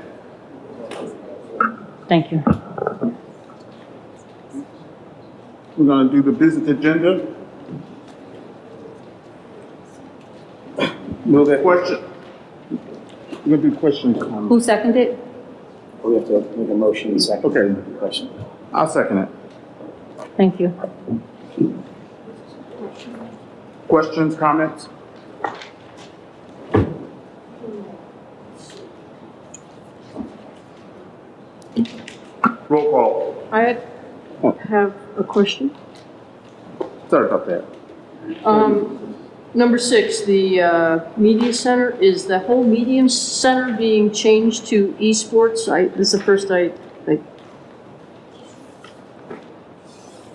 Thank you. We're going to do the business agenda. Move it. Question. We're going to do questions. Who seconded? We have to make a motion and second. Okay. Question. I'll second it. Thank you. Questions, comments? Roll call. I have a question. Sorry about that. Number 6, the media center, is the whole media center being changed to esports? This is the first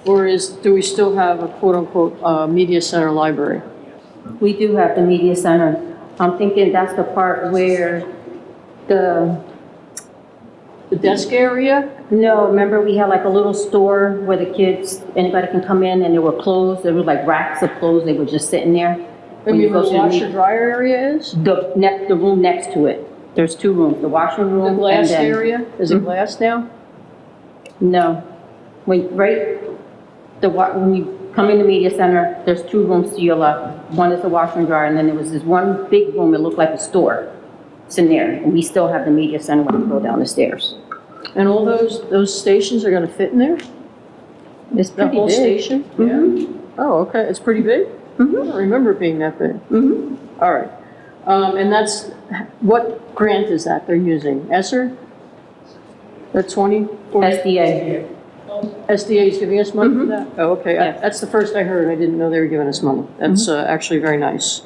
or do we still have a quote-unquote media center library? We do have the media center. I'm thinking that's the part where the desk area? No, remember we had like a little store where the kids, anybody can come in and there were clothes, there were like racks of clothes, they were just sitting there. I mean, where the washer dryer area is? The room next to it. There's 2 rooms, the washroom room The glass and then, area? Is it glass now? No. When you come in the media center, there's 2 rooms to your left. One is the washer and dryer, and then there was this one big room, it looked like a store. It's in there, and we still have the media center when you go down the stairs. And all those stations are gonna fit in there? It's The pretty whole big. station? Mhm. Oh, okay, it's pretty big? I don't remember it being that big. All right. And that's, what grant is that they're using? ESSER? The 20? SDA. SDA is giving us money for that? Oh, okay. Yes. That's the first I heard. I didn't know they were giving us money. That's actually very nice.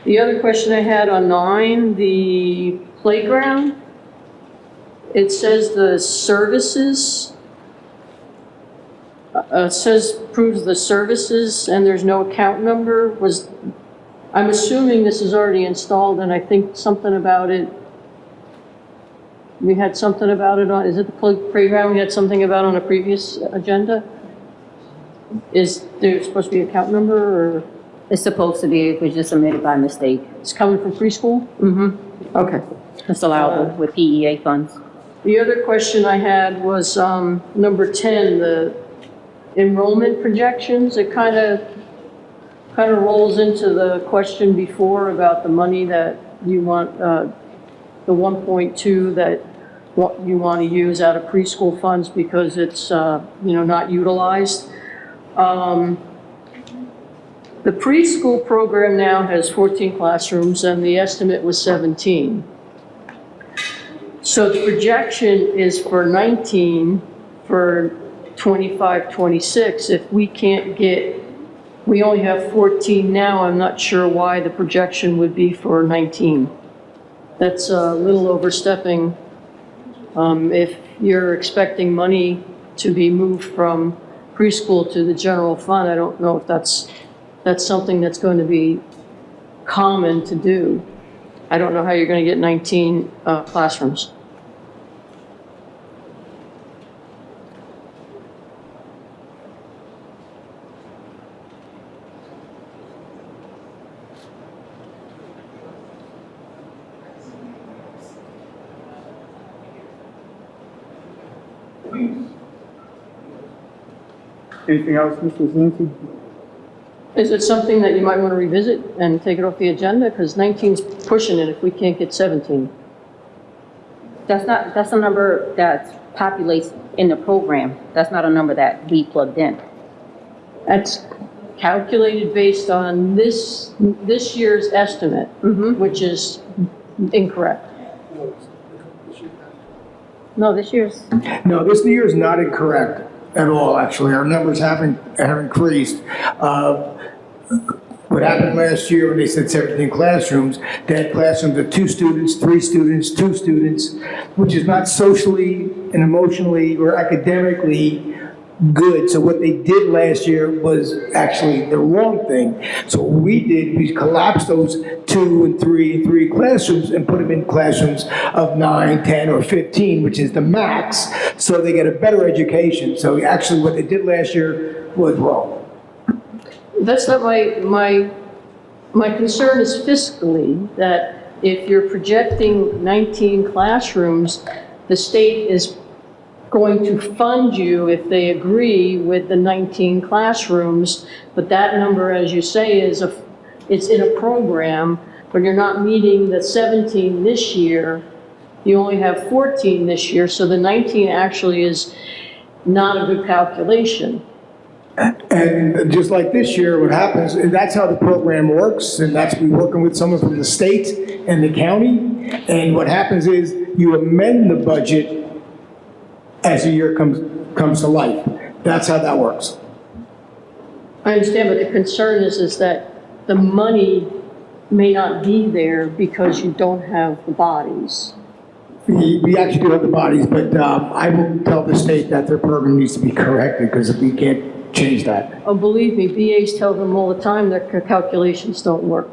The other question I had on 9, the playground, it says the services, proves the services, and there's no account number. I'm assuming this is already installed, and I think something about it, we had something about it on, is it the playground we had something about on a previous agenda? Is there supposed to be an account number, or? It's supposed to be, it was just submitted by mistake. It's coming from preschool? Mm-hmm. Okay. It's allowed with PEA funds. The other question I had was number 10, the enrollment projections. It kind of rolls into the question before about the money that you want, the 1.2 that you want to use out of preschool funds because it's not utilized. The preschool program now has 14 classrooms and the estimate was 17. So the projection is for 19 for 25, 26. If we can't get, we only have 14 now, I'm not sure why the projection would be for 19. That's a little overstepping. If you're expecting money to be moved from preschool to the general fund, I don't know if that's something that's going to be common to do. I don't know how you're going to get 19 classrooms. Anything else, Mr. Zancy? Is it something that you might want to revisit and take it off the agenda? Because 19's pushing it if we can't get 17. That's a number that populates in the program. That's not a number that we plugged in. That's calculated based on this year's estimate, which is incorrect. No, this year's. No, this year is not incorrect at all, actually. Our numbers have increased. What happened last year when they said 17 classrooms, they had classrooms of 2 students, 3 students, 2 students, which is not socially and emotionally or academically good. So what they did last year was actually the wrong thing. So what we did, we collapsed those 2 and 3 classrooms and put them in classrooms of 9, 10, or 15, which is the max, so they get a better education. So actually what they did last year was wrong. That's not my concern is fiscally, that if you're projecting 19 classrooms, the state is going to fund you if they agree with the 19 classrooms, but that number, as you say, it's in a program, but you're not meeting the 17 this year. You only have 14 this year, so the 19 actually is not a good calculation. And just like this year, what happens, and that's how the program works, and that's we working with someone from the state and the county, and what happens is you amend the budget as the year comes to life. That's how that works. I understand, but the concern is that the money may not be there because you don't have the bodies. We actually do have the bodies, but I will tell the state that their program needs to be corrected because we can't change that. Oh, believe me, BAs tell them all the time their calculations don't work.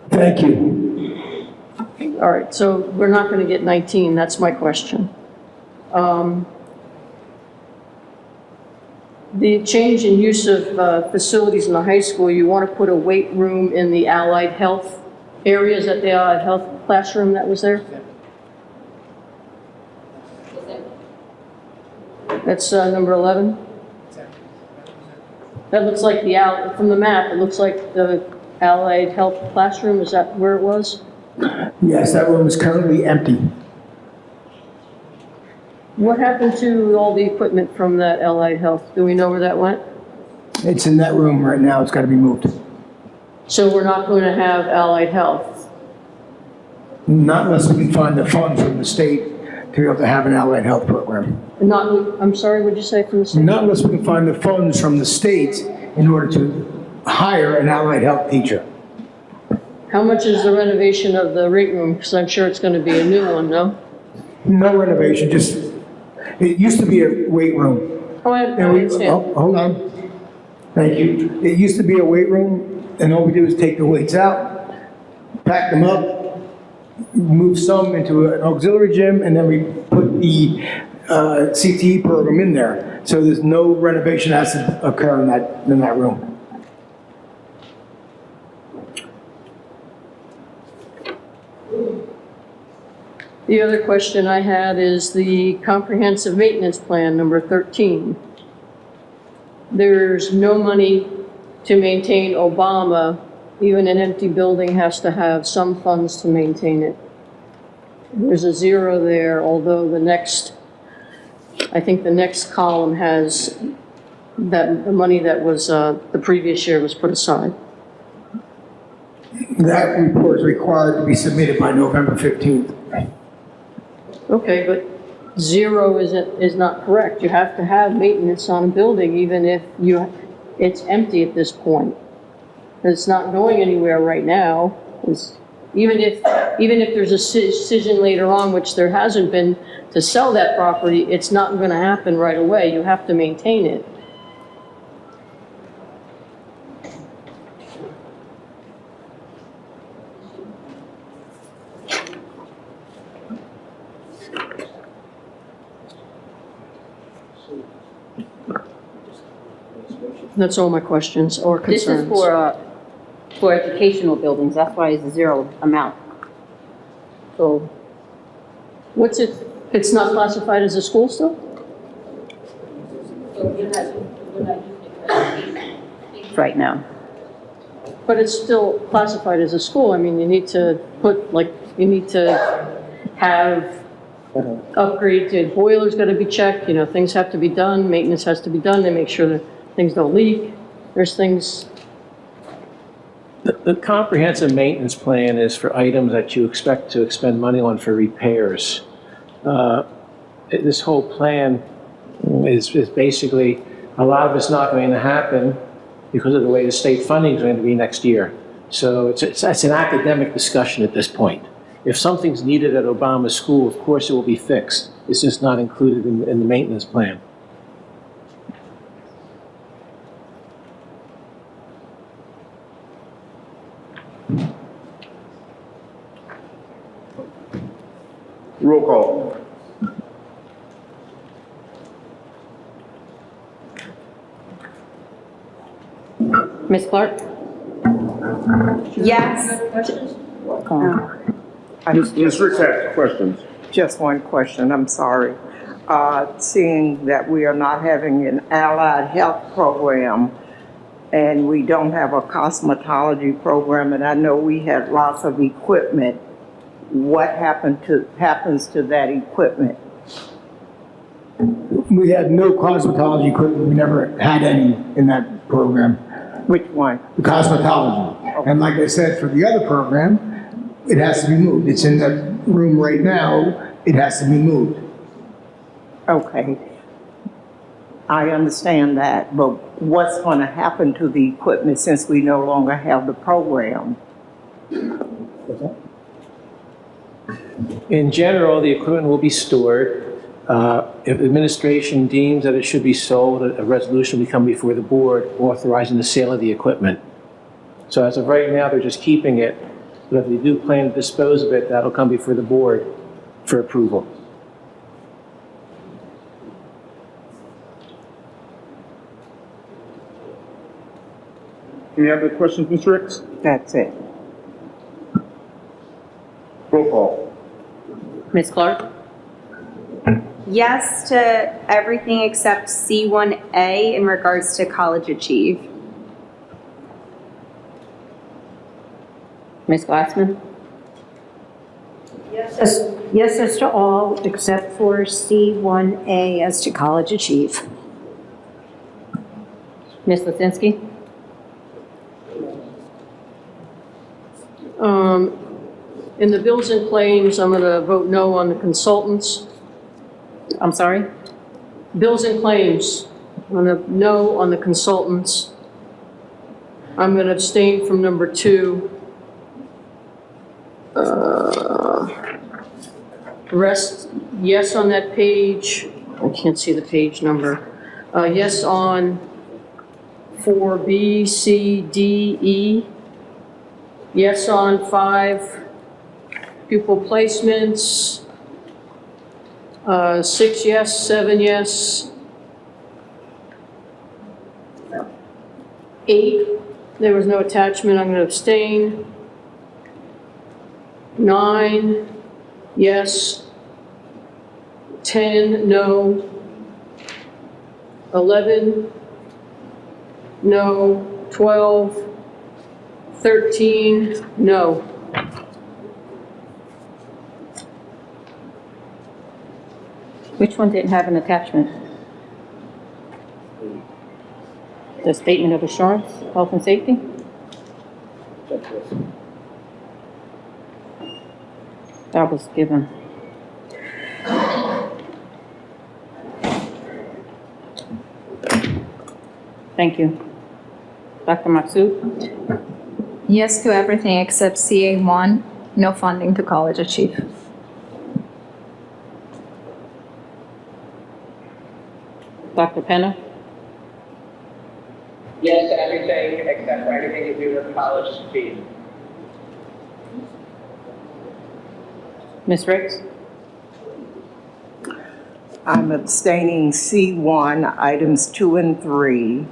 Thank you. All right, so we're not going to get 19, that's my question. The change in use of facilities in the high school, you want to put a weight room in the allied health areas at the allied health classroom that was there? That's number 11? That looks like from the map, it looks like the allied health classroom. Is that where it was? Yes, that room is currently empty. What happened to all the equipment from that allied health? Do we know where that went? It's in that room right now. It's got to be moved. So we're not going to have allied health? Not unless we can find the funds from the state to be able to have an allied health program. I'm sorry, what did you say from the state? Not unless we can find the funds from the state in order to hire an allied health teacher. How much is the renovation of the weight room? Because I'm sure it's going to be a new one, no? No renovation, just, it used to be a weight room. Oh, I understand. Hold on. Thank you. It used to be a weight room, and all we did was take the weights out, pack them up, move some into an auxiliary gym, and then we put the CTE program in there. So there's no renovation has to occur in that room. The other question I had is the comprehensive maintenance plan, number 13. There's no money to maintain Obama. Even an empty building has to have some funds to maintain it. There's a zero there, although I think the next column has the money that was, the previous year was put aside. That report is required to be submitted by November 15th. Okay, but zero is not correct. You have to have maintenance on a building even if it's empty at this point. It's not going anywhere right now. Even if there's a decision later on, which there hasn't been, to sell that property, it's not going to happen right away. You have to maintain it. That's all my questions or This concerns. is for educational buildings, that's why it's a zero amount. So, What's it, it's not classified as a school still? right now. But it's still classified as a school. I mean, you need to you need to have upgrade, boilers got to be checked, things have to be done, maintenance has to be done to make sure that things don't leak. There's things. The comprehensive maintenance plan is for items that you expect to expend money on for repairs. This whole plan is basically, a lot of it's not going to happen because of the way the state funding is going to be next year. So it's an academic discussion at this point. If something's needed at Obama School, of course it will be fixed. It's just not included in the maintenance plan. Roll call. Ms. Clark? Yes. Ms. Ricks has questions. Just one question, I'm sorry. Seeing that we are not having an allied health program and we don't have a cosmetology program, and I know we had lots of equipment, what happens to that equipment? We had no cosmetology equipment, we never had any in that program. Which one? The cosmetology. And like I said, for the other program, it has to be moved. It's in the room right now, it has to be moved. Okay. I understand that, but what's going to happen to the equipment since we no longer have the program? In general, the equipment will be stored. If administration deems that it should be sold, a resolution will come before the board authorizing the sale of the equipment. So as of right now, they're just keeping it, but if they do plan to dispose of it, that'll come before the board for approval. Any other questions, Ms. Ricks? That's it. Roll call. Ms. Clark? Yes to everything except C1A in regards to College Achieve. Ms. Glassman? Yes as to all except for C1A as to College Achieve. Ms. Lisinski? In the bills and claims, I'm going to vote no on the consultants. I'm sorry? Bills and claims, I'm going to no on the consultants. I'm going to abstain from number 2. Rest, yes on that page. I can't see the page number. Yes on 4B, C, D, E. Yes on 5 pupil placements. 6 yes, 7 yes. 8, there was no attachment, I'm going to abstain. 9, yes, 10, no, 11, no, 12, 13, no. Which one didn't have an attachment? The statement of assurance, health and safety? That was given. Thank you. Dr. Maksud? Yes to everything except CA1, no funding to College Achieve. Dr. Penna? Yes to everything except for anything to do with college fees. Ms. Ricks? I'm abstaining C1, items 2 and 3.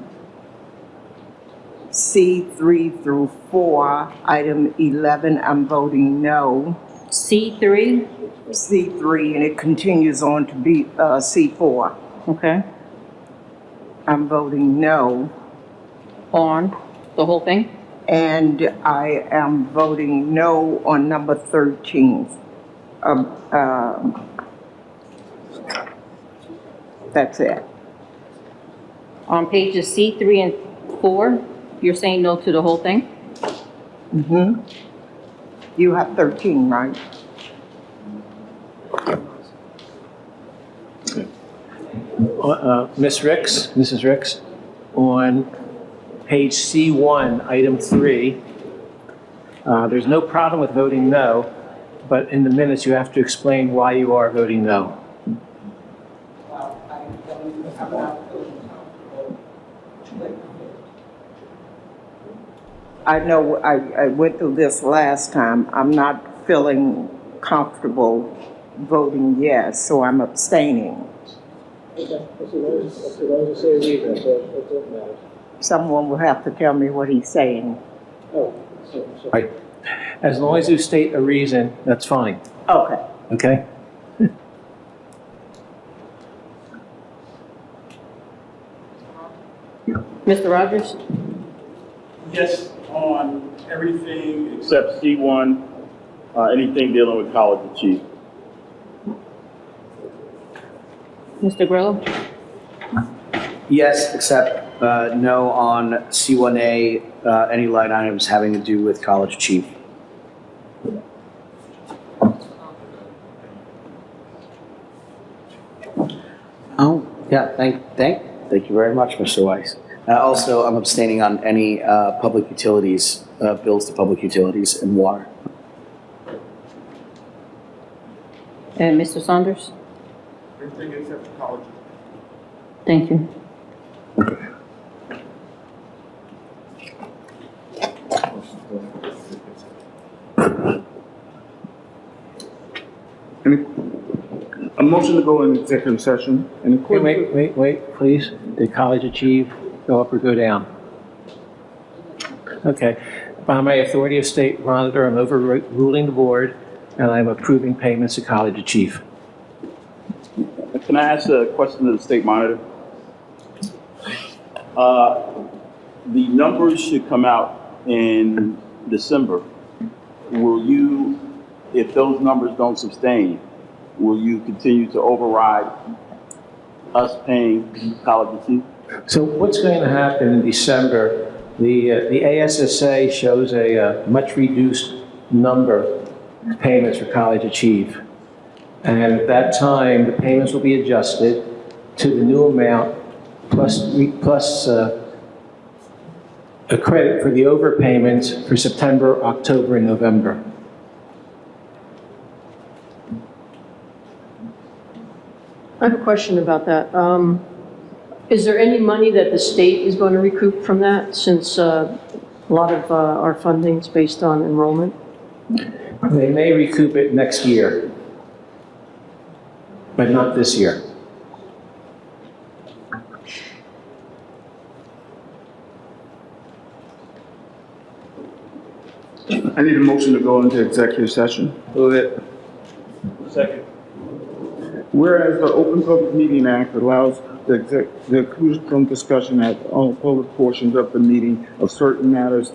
C3 through 4, item 11, I'm voting no. C3? C3, and it continues on to be C4. Okay. I'm voting no. On the whole thing? And I am voting no on number 13. That's it. On pages C3 and 4, you're saying no to the whole thing? Mm-hmm. You have 13, right? Ms. Ricks, Mrs. Ricks, on page C1, item 3, there's no problem with voting no, but in the minutes you have to explain why you are voting no. I know I went through this last time. I'm not feeling comfortable voting yes, so I'm abstaining. Someone will have to tell me what he's saying. Right. As long as you state a reason, that's fine. Okay. Okay? Mr. Rogers? Yes, on everything except C1, anything dealing with College Achieve. Mr. Grillo? Yes, except no on C1A, any line items having to do with College Achieve. Oh, yeah, thank you very much, Mr. Weiss. Also, I'm abstaining on any public utilities, bills to public utilities and water. And Mr. Saunders? Everything except College. Thank you. A motion to go into executive session. And Wait, please. Did College Achieve go up or go down? Okay. By my authority of state monitor, I'm overruling the board, and I'm approving payments to College Achieve. Can I ask a question to the state monitor? The numbers should come out in December. Will you, if those numbers don't sustain, will you continue to override us paying College Achieve? So what's going to happen in December? The ASSA shows a much reduced number of payments for College Achieve. And at that time, the payments will be adjusted to the new amount plus a credit for the overpayments for September, October, and November. I have a question about that. Is there any money that the state is going to recoup from that, since a lot of our funding is based on enrollment? They may recoup it next year, but not this year. I need a motion to go into executive session. Move it. Second. Whereas the Open Public Meeting Act allows the exclusion from discussion at all public portions of the meeting of certain matters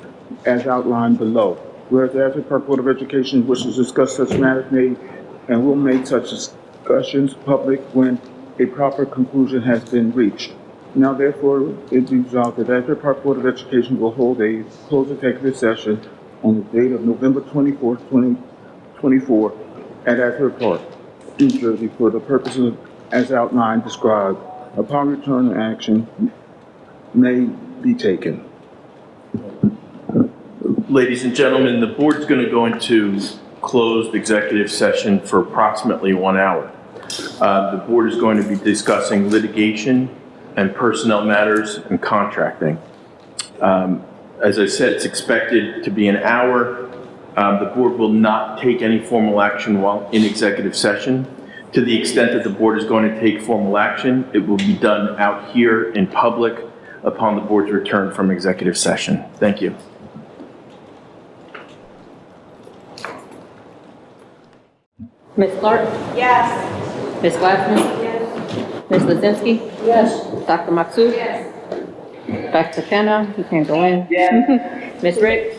as outlined below. Whereas the Asbury Park Board of Education wishes to discuss such matters and will make such discussions public when a proper conclusion has been reached. Now therefore, it be resolved that the Asbury Park Board of Education will hold a closed executive session on the date of November 24th, 2024 at Asbury Park, New Jersey, for the purposes as outlined described. Upon return, action may be taken. Ladies and gentlemen, the board's going to go into closed executive session for approximately 1 hour. The board is going to be discussing litigation and personnel matters and contracting. As I said, it's expected to be an hour. The board will not take any formal action while in executive session. To the extent that the board is going to take formal action, it will be done out here in public upon the board's return from executive session. Thank you. Ms. Clark? Yes. Ms. Glassman? Yes. Ms. Lozinski? Yes. Dr. Maksud? Yes. Dr. Kenna, you can go in. Yes. Ms. Ricks?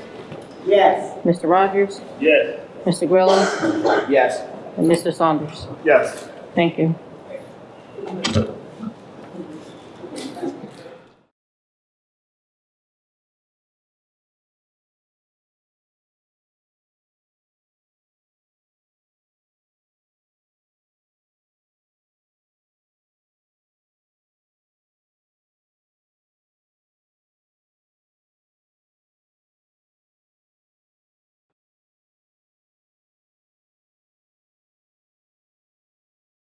Yes. Mr. Rogers? Yes. Mr. Grillo? Yes. And Mr. Saunders? Yes. Thank you.